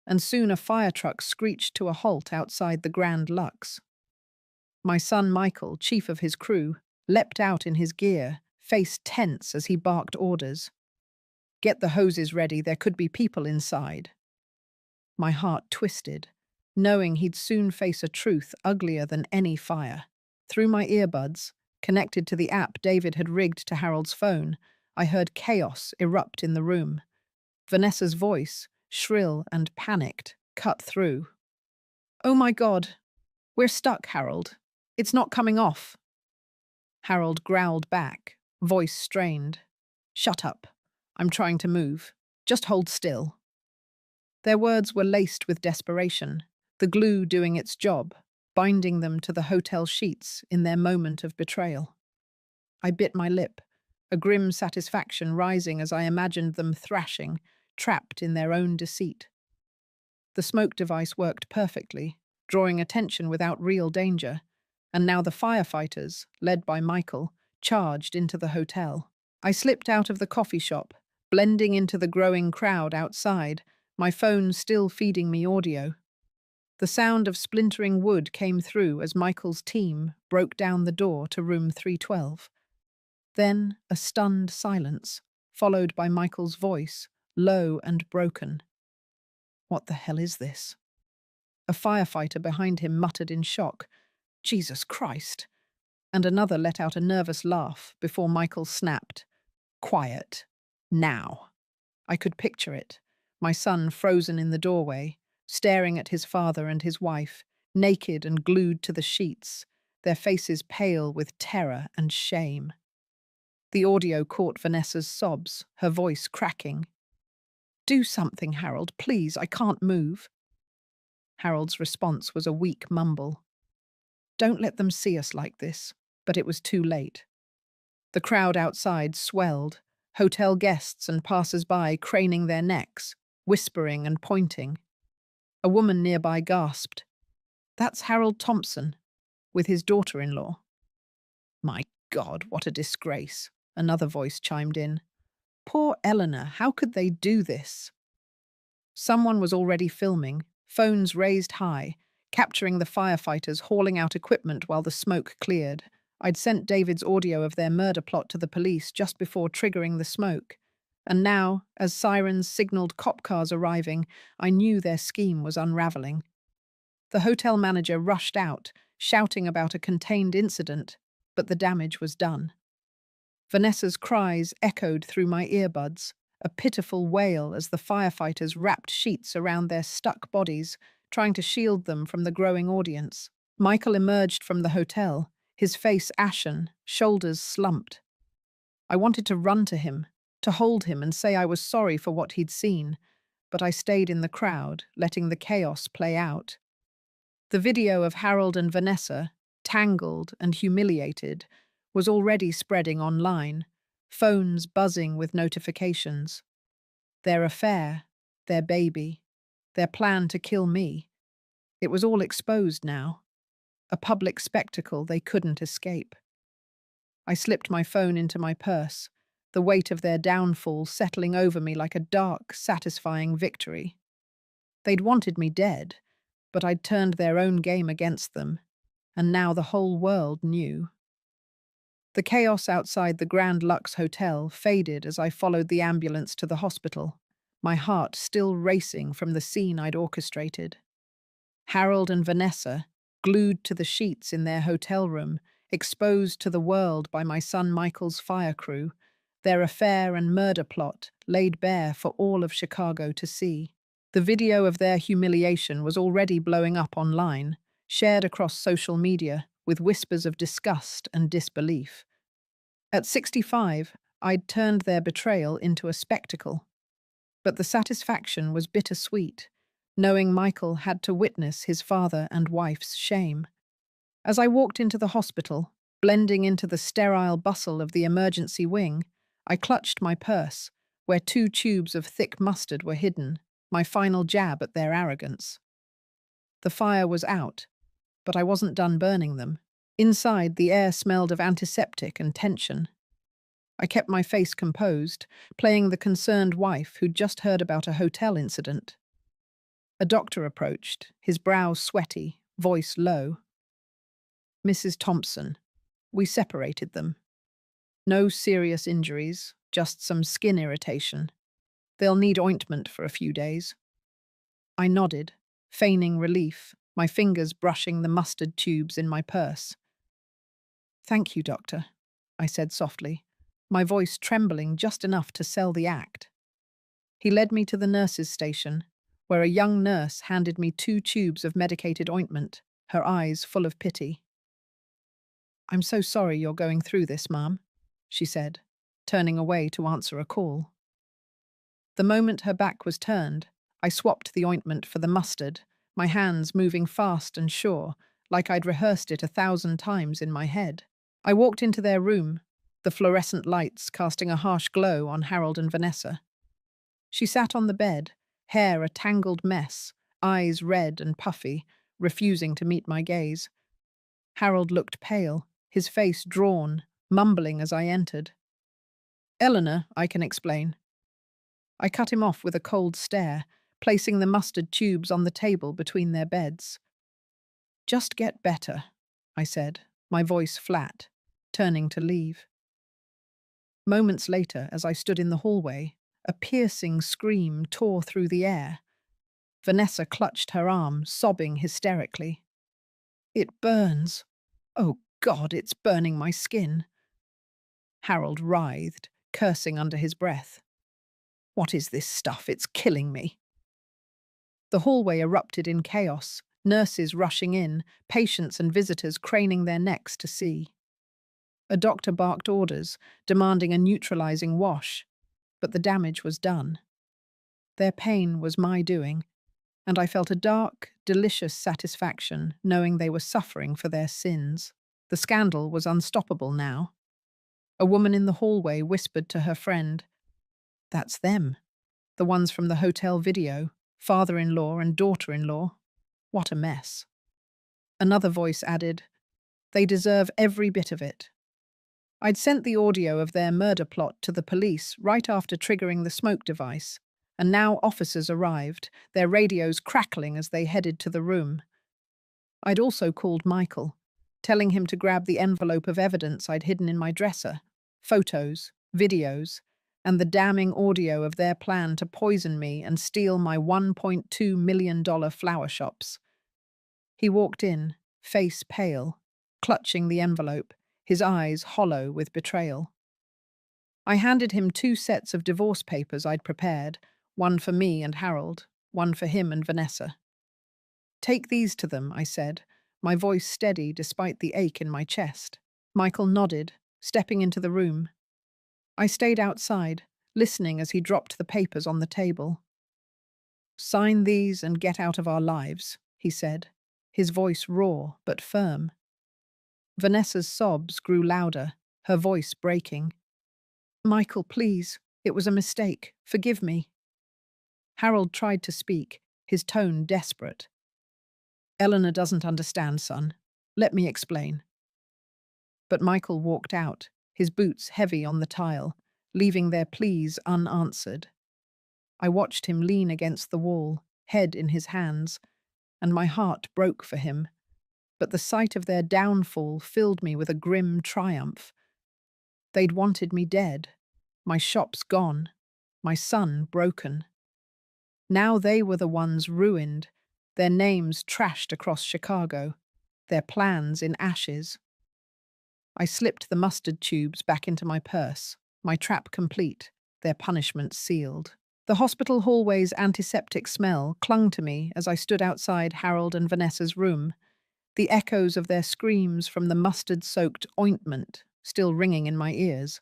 and soon a fire truck screeched to a halt outside the Grand Lux. My son Michael, chief of his crew, leapt out in his gear, face tense as he barked orders. "Get the hoses ready, there could be people inside." My heart twisted, knowing he'd soon face a truth uglier than any fire. Through my earbuds, connected to the app David had rigged to Harold's phone, I heard chaos erupt in the room. Vanessa's voice, shrill and panicked, cut through. "Oh my God, we're stuck, Harold. It's not coming off." Harold growled back, voice strained. "Shut up. I'm trying to move. Just hold still." Their words were laced with desperation, the glue doing its job, binding them to the hotel sheets in their moment of betrayal. I bit my lip, a grim satisfaction rising as I imagined them thrashing, trapped in their own deceit. The smoke device worked perfectly, drawing attention without real danger, and now the firefighters, led by Michael, charged into the hotel. I slipped out of the coffee shop, blending into the growing crowd outside, my phone still feeding me audio. The sound of splintering wood came through as Michael's team broke down the door to room 312. Then a stunned silence, followed by Michael's voice, low and broken. "What the hell is this?" A firefighter behind him muttered in shock, "Jesus Christ!" And another let out a nervous laugh before Michael snapped, "Quiet. Now." I could picture it, my son frozen in the doorway, staring at his father and his wife, naked and glued to the sheets, their faces pale with terror and shame. The audio caught Vanessa's sobs, her voice cracking. "Do something, Harold, please, I can't move." Harold's response was a weak mumble. "Don't let them see us like this," but it was too late. The crowd outside swelled, hotel guests and passers-by craning their necks, whispering and pointing. A woman nearby gasped, "That's Harold Thompson, with his daughter-in-law." "My God, what a disgrace," another voice chimed in. "Poor Eleanor, how could they do this?" Someone was already filming, phones raised high, capturing the firefighters hauling out equipment while the smoke cleared. I'd sent David's audio of their murder plot to the police just before triggering the smoke. And now, as sirens signaled cop cars arriving, I knew their scheme was unraveling. The hotel manager rushed out, shouting about a contained incident, but the damage was done. Vanessa's cries echoed through my earbuds, a pitiful wail as the firefighters wrapped sheets around their stuck bodies, trying to shield them from the growing audience. Michael emerged from the hotel, his face ashen, shoulders slumped. I wanted to run to him, to hold him and say I was sorry for what he'd seen, but I stayed in the crowd, letting the chaos play out. The video of Harold and Vanessa, tangled and humiliated, was already spreading online, phones buzzing with notifications. Their affair, their baby, their plan to kill me. It was all exposed now, a public spectacle they couldn't escape. I slipped my phone into my purse, the weight of their downfall settling over me like a dark, satisfying victory. They'd wanted me dead, but I'd turned their own game against them, and now the whole world knew. The chaos outside the Grand Lux Hotel faded as I followed the ambulance to the hospital, my heart still racing from the scene I'd orchestrated. Harold and Vanessa, glued to the sheets in their hotel room, exposed to the world by my son Michael's fire crew, their affair and murder plot laid bare for all of Chicago to see. The video of their humiliation was already blowing up online, shared across social media with whispers of disgust and disbelief. At 65, I'd turned their betrayal into a spectacle. But the satisfaction was bittersweet, knowing Michael had to witness his father and wife's shame. As I walked into the hospital, blending into the sterile bustle of the emergency wing, I clutched my purse, where 2 tubes of thick mustard were hidden, my final jab at their arrogance. The fire was out, but I wasn't done burning them. Inside, the air smelled of antiseptic and tension. I kept my face composed, playing the concerned wife who'd just heard about a hotel incident. A doctor approached, his brow sweaty, voice low. "Mrs. Thompson, we separated them. No serious injuries, just some skin irritation. They'll need ointment for a few days." I nodded, feigning relief, my fingers brushing the mustard tubes in my purse. "Thank you, doctor," I said softly, my voice trembling just enough to sell the act. He led me to the nurse's station, where a young nurse handed me 2 tubes of medicated ointment, her eyes full of pity. "I'm so sorry you're going through this, ma'am," she said, turning away to answer a call. The moment her back was turned, I swapped the ointment for the mustard, my hands moving fast and sure, like I'd rehearsed it 1,000 times in my head. I walked into their room, the fluorescent lights casting a harsh glow on Harold and Vanessa. She sat on the bed, hair a tangled mess, eyes red and puffy, refusing to meet my gaze. Harold looked pale, his face drawn, mumbling as I entered. "Eleanor, I can explain." I cut him off with a cold stare, placing the mustard tubes on the table between their beds. "Just get better," I said, my voice flat, turning to leave. Moments later, as I stood in the hallway, a piercing scream tore through the air. Vanessa clutched her arm, sobbing hysterically. "It burns. Oh God, it's burning my skin." Harold writhed, cursing under his breath. "What is this stuff? It's killing me." The hallway erupted in chaos, nurses rushing in, patients and visitors craning their necks to see. A doctor barked orders, demanding a neutralizing wash, but the damage was done. Their pain was my doing, and I felt a dark, delicious satisfaction knowing they were suffering for their sins. The scandal was unstoppable now. A woman in the hallway whispered to her friend, "That's them, the ones from the hotel video, father-in-law and daughter-in-law. What a mess." Another voice added, "They deserve every bit of it." I'd sent the audio of their murder plot to the police right after triggering the smoke device, And now officers arrived, their radios crackling as they headed to the room. I'd also called Michael, telling him to grab the envelope of evidence I'd hidden in my dresser, photos, videos, and the damning audio of their plan to poison me and steal my $1.2 million flower shops. He walked in, face pale, clutching the envelope, his eyes hollow with betrayal. I handed him 2 sets of divorce papers I'd prepared, one for me and Harold, one for him and Vanessa. "Take these to them," I said, my voice steady despite the ache in my chest. Michael nodded, stepping into the room. I stayed outside, listening as he dropped the papers on the table. "Sign these and get out of our lives," he said, his voice raw but firm. Vanessa's sobs grew louder, her voice breaking. "Michael, please. It was a mistake. Forgive me." Harold tried to speak, his tone desperate. "Eleanor doesn't understand, son. Let me explain." But Michael walked out, his boots heavy on the tile, leaving their pleas unanswered. I watched him lean against the wall, head in his hands, and my heart broke for him. But the sight of their downfall filled me with a grim triumph. They'd wanted me dead, my shops gone, my son broken. Now they were the ones ruined, their names trashed across Chicago, their plans in ashes. I slipped the mustard tubes back into my purse, my trap complete, their punishment sealed. The hospital hallway's antiseptic smell clung to me as I stood outside Harold and Vanessa's room, the echoes of their screams from the mustard-soaked ointment still ringing in my ears.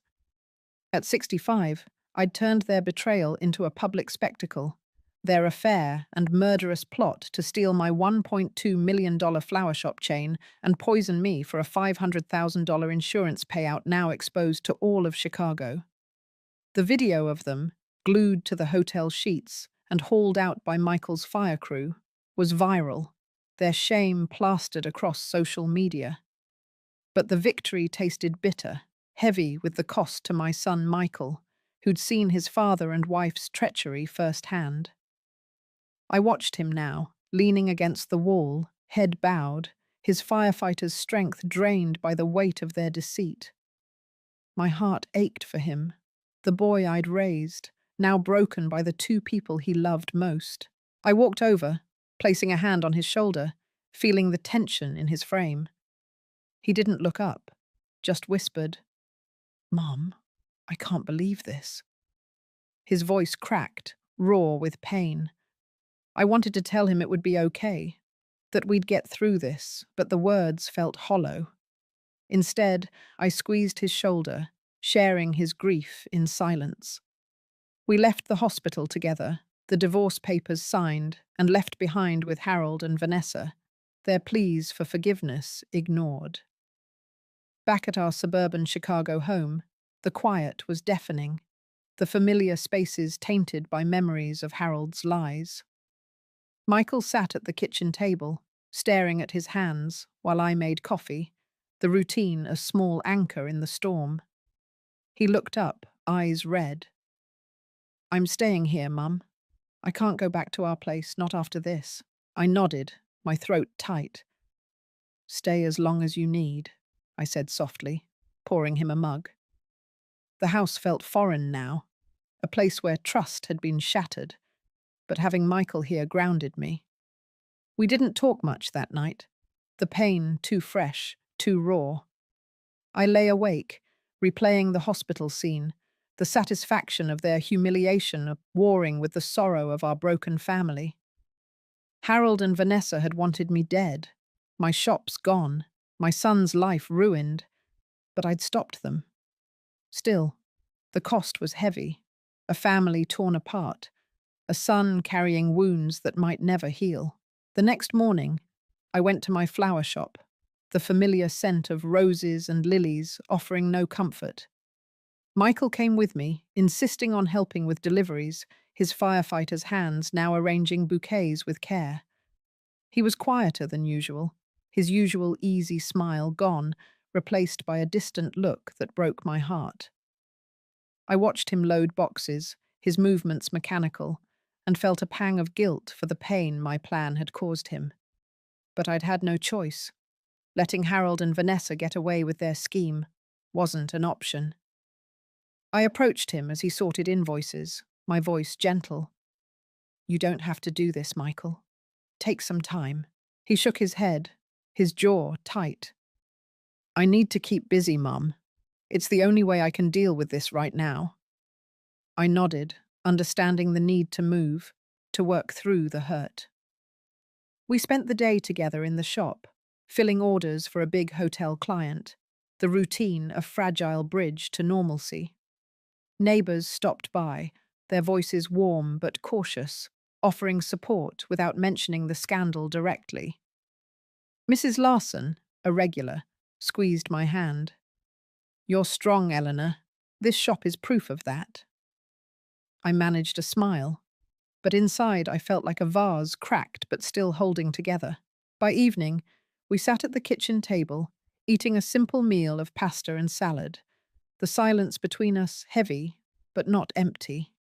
At 65, I'd turned their betrayal into a public spectacle, their affair and murderous plot to steal my $1.2 million flower shop chain and poison me for a $500,000 insurance payout now exposed to all of Chicago. The video of them, glued to the hotel sheets and hauled out by Michael's fire crew, was viral, their shame plastered across social media. But the victory tasted bitter, heavy with the cost to my son Michael, who'd seen his father and wife's treachery firsthand. I watched him now, leaning against the wall, head bowed, his firefighter's strength drained by the weight of their deceit. My heart ached for him, the boy I'd raised, now broken by the 2 people he loved most. I walked over, placing a hand on his shoulder, feeling the tension in his frame. He didn't look up, just whispered, "Mom, I can't believe this." His voice cracked, raw with pain. I wanted to tell him it would be okay, that we'd get through this, but the words felt hollow. Instead, I squeezed his shoulder, sharing his grief in silence. We left the hospital together, the divorce papers signed and left behind with Harold and Vanessa, their pleas for forgiveness ignored. Back at our suburban Chicago home, the quiet was deafening, the familiar spaces tainted by memories of Harold's lies. Michael sat at the kitchen table, staring at his hands while I made coffee, the routine a small anchor in the storm. He looked up, eyes red. "I'm staying here, Mum. I can't go back to our place, not after this." I nodded, my throat tight. "Stay as long as you need," I said softly, pouring him a mug. The house felt foreign now, a place where trust had been shattered, but having Michael here grounded me. We didn't talk much that night, the pain too fresh, too raw. I lay awake, replaying the hospital scene, the satisfaction of their humiliation warring with the sorrow of our broken family. Harold and Vanessa had wanted me dead, my shops gone, my son's life ruined, but I'd stopped them. Still, the cost was heavy, a family torn apart, a son carrying wounds that might never heal. The next morning, I went to my flower shop, the familiar scent of roses and lilies offering no comfort. Michael came with me, insisting on helping with deliveries, his firefighter's hands now arranging bouquets with care. He was quieter than usual, his usual easy smile gone, replaced by a distant look that broke my heart. I watched him load boxes, his movements mechanical, and felt a pang of guilt for the pain my plan had caused him. But I'd had no choice. Letting Harold and Vanessa get away with their scheme wasn't an option. I approached him as he sorted invoices, my voice gentle. "You don't have to do this, Michael. Take some time." He shook his head, his jaw tight. "I need to keep busy, Mum. It's the only way I can deal with this right now." I nodded, understanding the need to move, to work through the hurt. We spent the day together in the shop, filling orders for a big hotel client, the routine a fragile bridge to normalcy. Neighbors stopped by, their voices warm but cautious, offering support without mentioning the scandal directly. Mrs. Larson, a regular, squeezed my hand. "You're strong, Eleanor. This shop is proof of that." I managed a smile, but inside I felt like a vase cracked but still holding together. By evening, we sat at the kitchen table, eating a simple meal of pasta and salad, the silence between us heavy but not empty.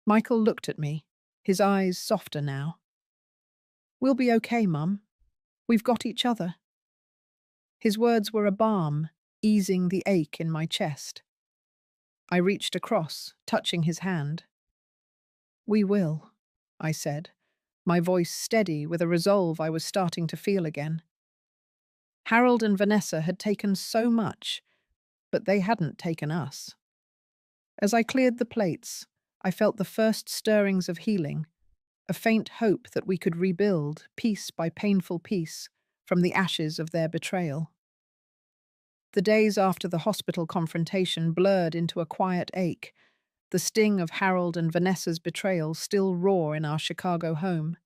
Michael looked at me, his eyes softer now. "We'll be okay, Mum. We've got each other." His words were a balm, easing the ache in my chest. I reached across, touching his hand. "We will," I said, my voice steady with a resolve I was starting to feel again. Harold and Vanessa had taken so much, but they hadn't taken us. As I cleared the plates, I felt the first stirrings of healing, a faint hope that we could rebuild, piece by painful piece, from the ashes of their betrayal. The days after the hospital confrontation blurred into a quiet ache, the sting of Harold and Vanessa's betrayal still raw in our Chicago home.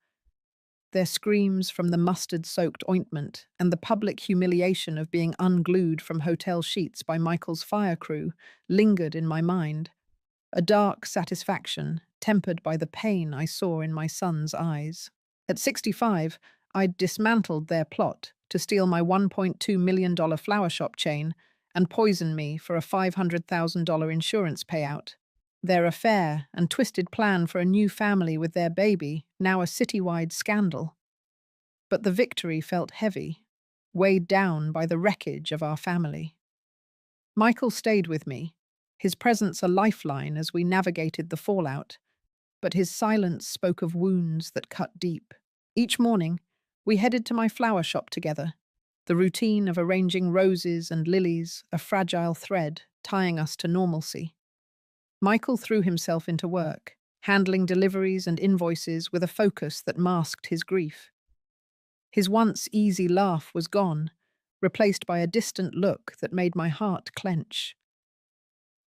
Their screams from the mustard-soaked ointment and the public humiliation of being unglued from hotel sheets by Michael's fire crew lingered in my mind, a dark satisfaction tempered by the pain I saw in my son's eyes. At 65, I'd dismantled their plot to steal my $1.2 million flower shop chain and poison me for a $500,000 insurance payout. Their affair and twisted plan for a new family with their baby, now a citywide scandal. But the victory felt heavy, weighed down by the wreckage of our family. Michael stayed with me, his presence a lifeline as we navigated the fallout, but his silence spoke of wounds that cut deep. Each morning, we headed to my flower shop together, the routine of arranging roses and lilies, a fragile thread tying us to normalcy. Michael threw himself into work, handling deliveries and invoices with a focus that masked his grief. His once easy laugh was gone, replaced by a distant look that made my heart clench.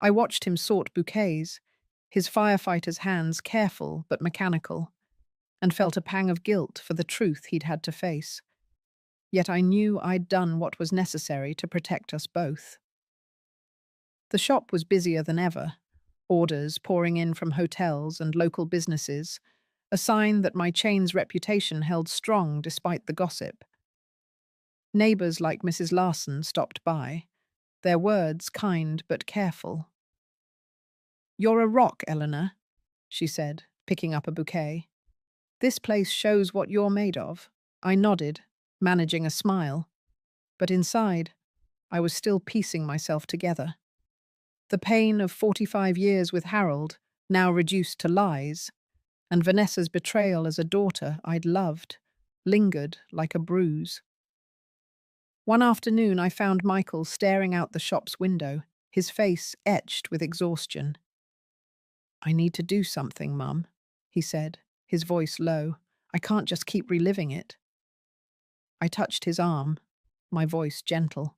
I watched him sort bouquets, his firefighter's hands careful but mechanical, and felt a pang of guilt for the truth he'd had to face. Yet I knew I'd done what was necessary to protect us both. The shop was busier than ever, orders pouring in from hotels and local businesses, a sign that my chain's reputation held strong despite the gossip. Neighbors like Mrs. Larson stopped by, their words kind but careful. "You're a rock, Eleanor," she said, picking up a bouquet. "This place shows what you're made of." I nodded, managing a smile. But inside, I was still piecing myself together. The pain of 45 years with Harold, now reduced to lies, and Vanessa's betrayal as a daughter I'd loved, lingered like a bruise. One afternoon I found Michael staring out the shop's window, his face etched with exhaustion. "I need to do something, Mum," he said, his voice low. "I can't just keep reliving it." I touched his arm, my voice gentle.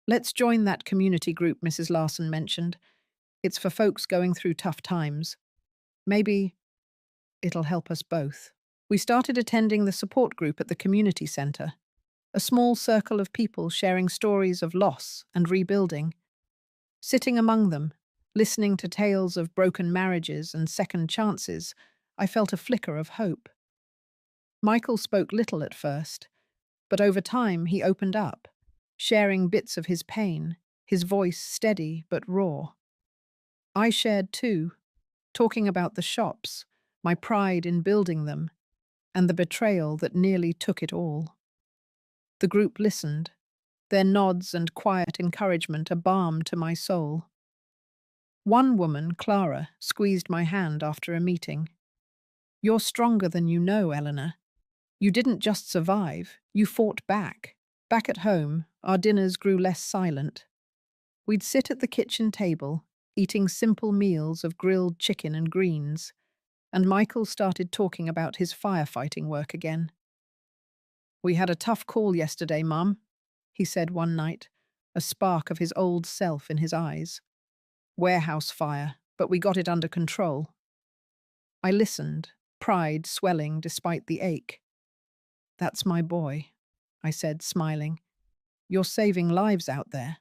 "Let's join that community group Mrs. Larson mentioned. It's for folks going through tough times. Maybe it'll help us both." We started attending the support group at the community center, a small circle of people sharing stories of loss and rebuilding. Sitting among them, listening to tales of broken marriages and second chances, I felt a flicker of hope. Michael spoke little at first, but over time he opened up, sharing bits of his pain, his voice steady but raw. I shared too, talking about the shops, my pride in building them, and the betrayal that nearly took it all. The group listened, their nods and quiet encouragement a balm to my soul. One woman, Clara, squeezed my hand after a meeting. "You're stronger than you know, Eleanor. You didn't just survive, you fought back." Back at home, our dinners grew less silent. We'd sit at the kitchen table, eating simple meals of grilled chicken and greens, and Michael started talking about his firefighting work again. "We had a tough call yesterday, Mum," he said one night, a spark of his old self in his eyes. "Warehouse fire, but we got it under control." I listened, pride swelling despite the ache. "That's my boy," I said, smiling. "You're saving lives out there."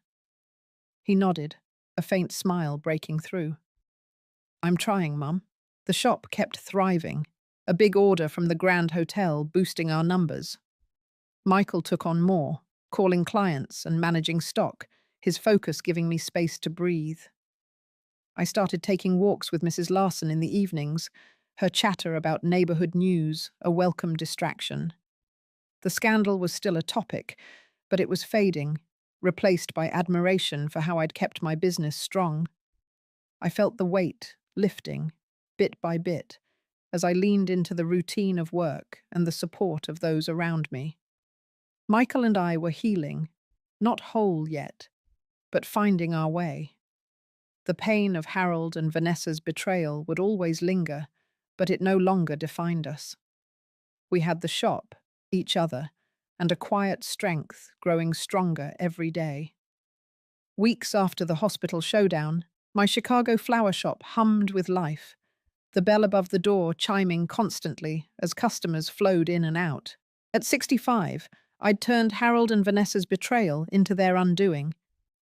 He nodded, a faint smile breaking through. "I'm trying, Mum." The shop kept thriving, a big order from the Grand Hotel boosting our numbers. Michael took on more, calling clients and managing stock, his focus giving me space to breathe. I started taking walks with Mrs. Larson in the evenings, her chatter about neighborhood news a welcome distraction. The scandal was still a topic, but it was fading, replaced by admiration for how I'd kept my business strong. I felt the weight lifting, bit by bit, as I leaned into the routine of work and the support of those around me. Michael and I were healing, not whole yet, but finding our way. The pain of Harold and Vanessa's betrayal would always linger, but it no longer defined us. We had the shop, each other, and a quiet strength growing stronger every day. Weeks after the hospital showdown, my Chicago flower shop hummed with life, the bell above the door chiming constantly as customers flowed in and out. At 65, I'd turned Harold and Vanessa's betrayal into their undoing.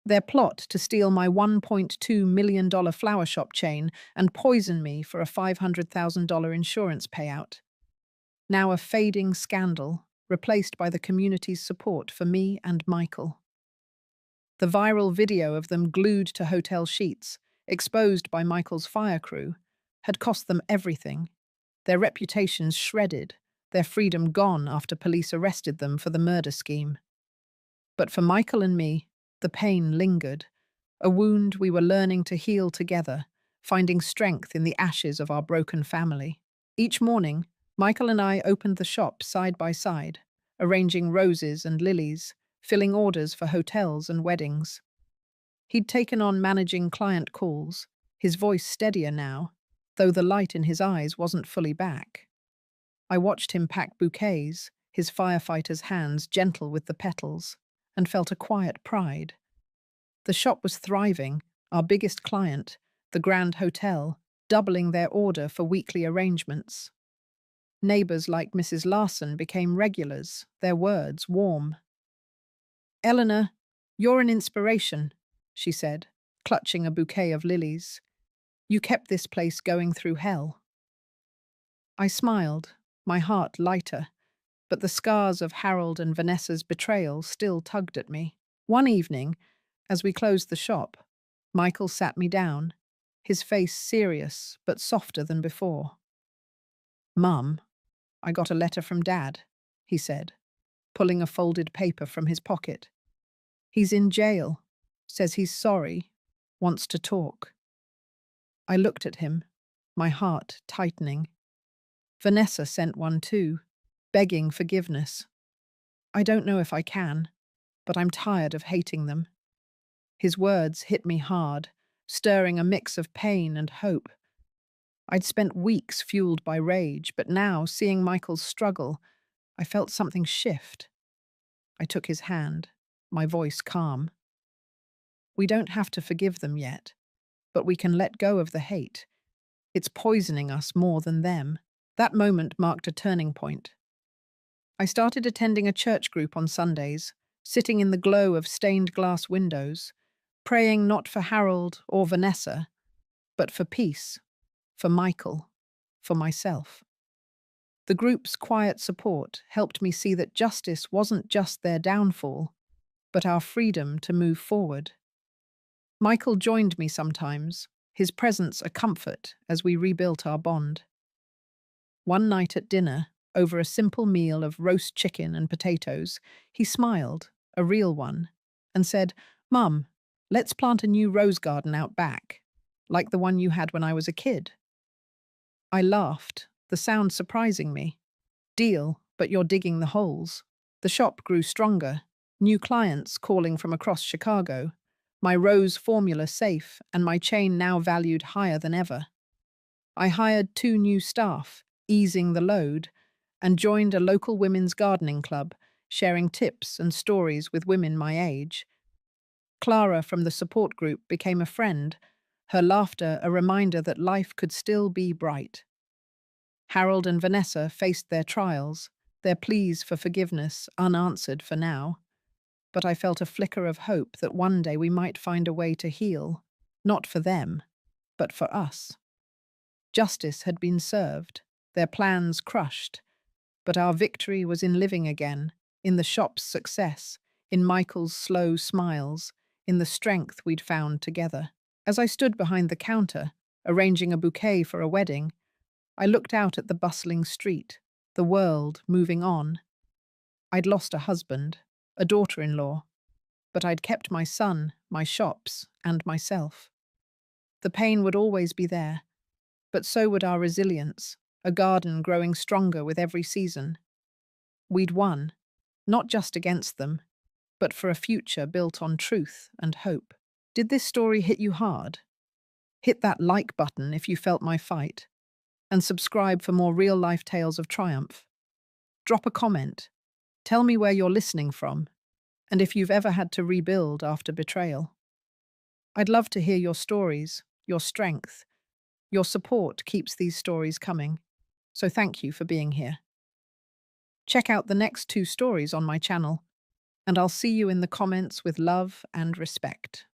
Their plot to steal my $1.2 million flower shop chain and poison me for a $500,000 insurance payout. Now a fading scandal, replaced by the community's support for me and Michael. The viral video of them glued to hotel sheets, exposed by Michael's fire crew, had cost them everything. Their reputations shredded, their freedom gone after police arrested them for the murder scheme. But for Michael and me, the pain lingered, a wound we were learning to heal together, finding strength in the ashes of our broken family. Each morning, Michael and I opened the shop side by side, arranging roses and lilies, filling orders for hotels and weddings. He'd taken on managing client calls, his voice steadier now, though the light in his eyes wasn't fully back. I watched him pack bouquets, his firefighter's hands gentle with the petals, and felt a quiet pride. The shop was thriving, our biggest client, the Grand Hotel, doubling their order for weekly arrangements. Neighbors like Mrs. Larson became regulars, their words warm. "Eleanor, you're an inspiration," she said, clutching a bouquet of lilies. "You kept this place going through hell." I smiled, my heart lighter, but the scars of Harold and Vanessa's betrayal still tugged at me. One evening, as we closed the shop, Michael sat me down, his face serious but softer than before. "Mum, I got a letter from Dad," he said, pulling a folded paper from his pocket. "He's in jail, says he's sorry, wants to talk." I looked at him, my heart tightening. Vanessa sent one too, begging forgiveness. "I don't know if I can, but I'm tired of hating them." His words hit me hard, stirring a mix of pain and hope. I'd spent weeks fueled by rage, but now, seeing Michael's struggle, I felt something shift. I took his hand, my voice calm. "We don't have to forgive them yet, but we can let go of the hate. It's poisoning us more than them." That moment marked a turning point. I started attending a church group on Sundays, sitting in the glow of stained glass windows, praying not for Harold or Vanessa, but for peace, for Michael, for myself. The group's quiet support helped me see that justice wasn't just their downfall, but our freedom to move forward. Michael joined me sometimes, his presence a comfort as we rebuilt our bond. One night at dinner, over a simple meal of roast chicken and potatoes, he smiled, a real one, and said, "Mum, let's plant a new rose garden out back, like the one you had when I was a kid." I laughed, the sound surprising me. "Deal, but you're digging the holes." The shop grew stronger, new clients calling from across Chicago, my rose formula safe, and my chain now valued higher than ever. I hired 2 new staff, easing the load, and joined a local women's gardening club, sharing tips and stories with women my age. Clara from the support group became a friend, her laughter a reminder that life could still be bright. Harold and Vanessa faced their trials, their pleas for forgiveness unanswered for now, but I felt a flicker of hope that one day we might find a way to heal, not for them, but for us. Justice had been served, their plans crushed, but our victory was in living again, in the shop's success, in Michael's slow smiles, in the strength we'd found together. As I stood behind the counter, arranging a bouquet for a wedding, I looked out at the bustling street, the world moving on. I'd lost a husband, a daughter-in-law, but I'd kept my son, my shops, and myself. The pain would always be there, but so would our resilience, a garden growing stronger with every season. We'd won, not just against them, but for a future built on truth and hope. Did this story hit you hard? Hit that like button if you felt my fight, and subscribe for more real-life tales of triumph. Drop a comment. Tell me where you're listening from, and if you've ever had to rebuild after betrayal. I'd love to hear your stories, your strength. Your support keeps these stories coming, so thank you for being here. Check out the next 2 stories on my channel, and I'll see you in the comments with love and respect.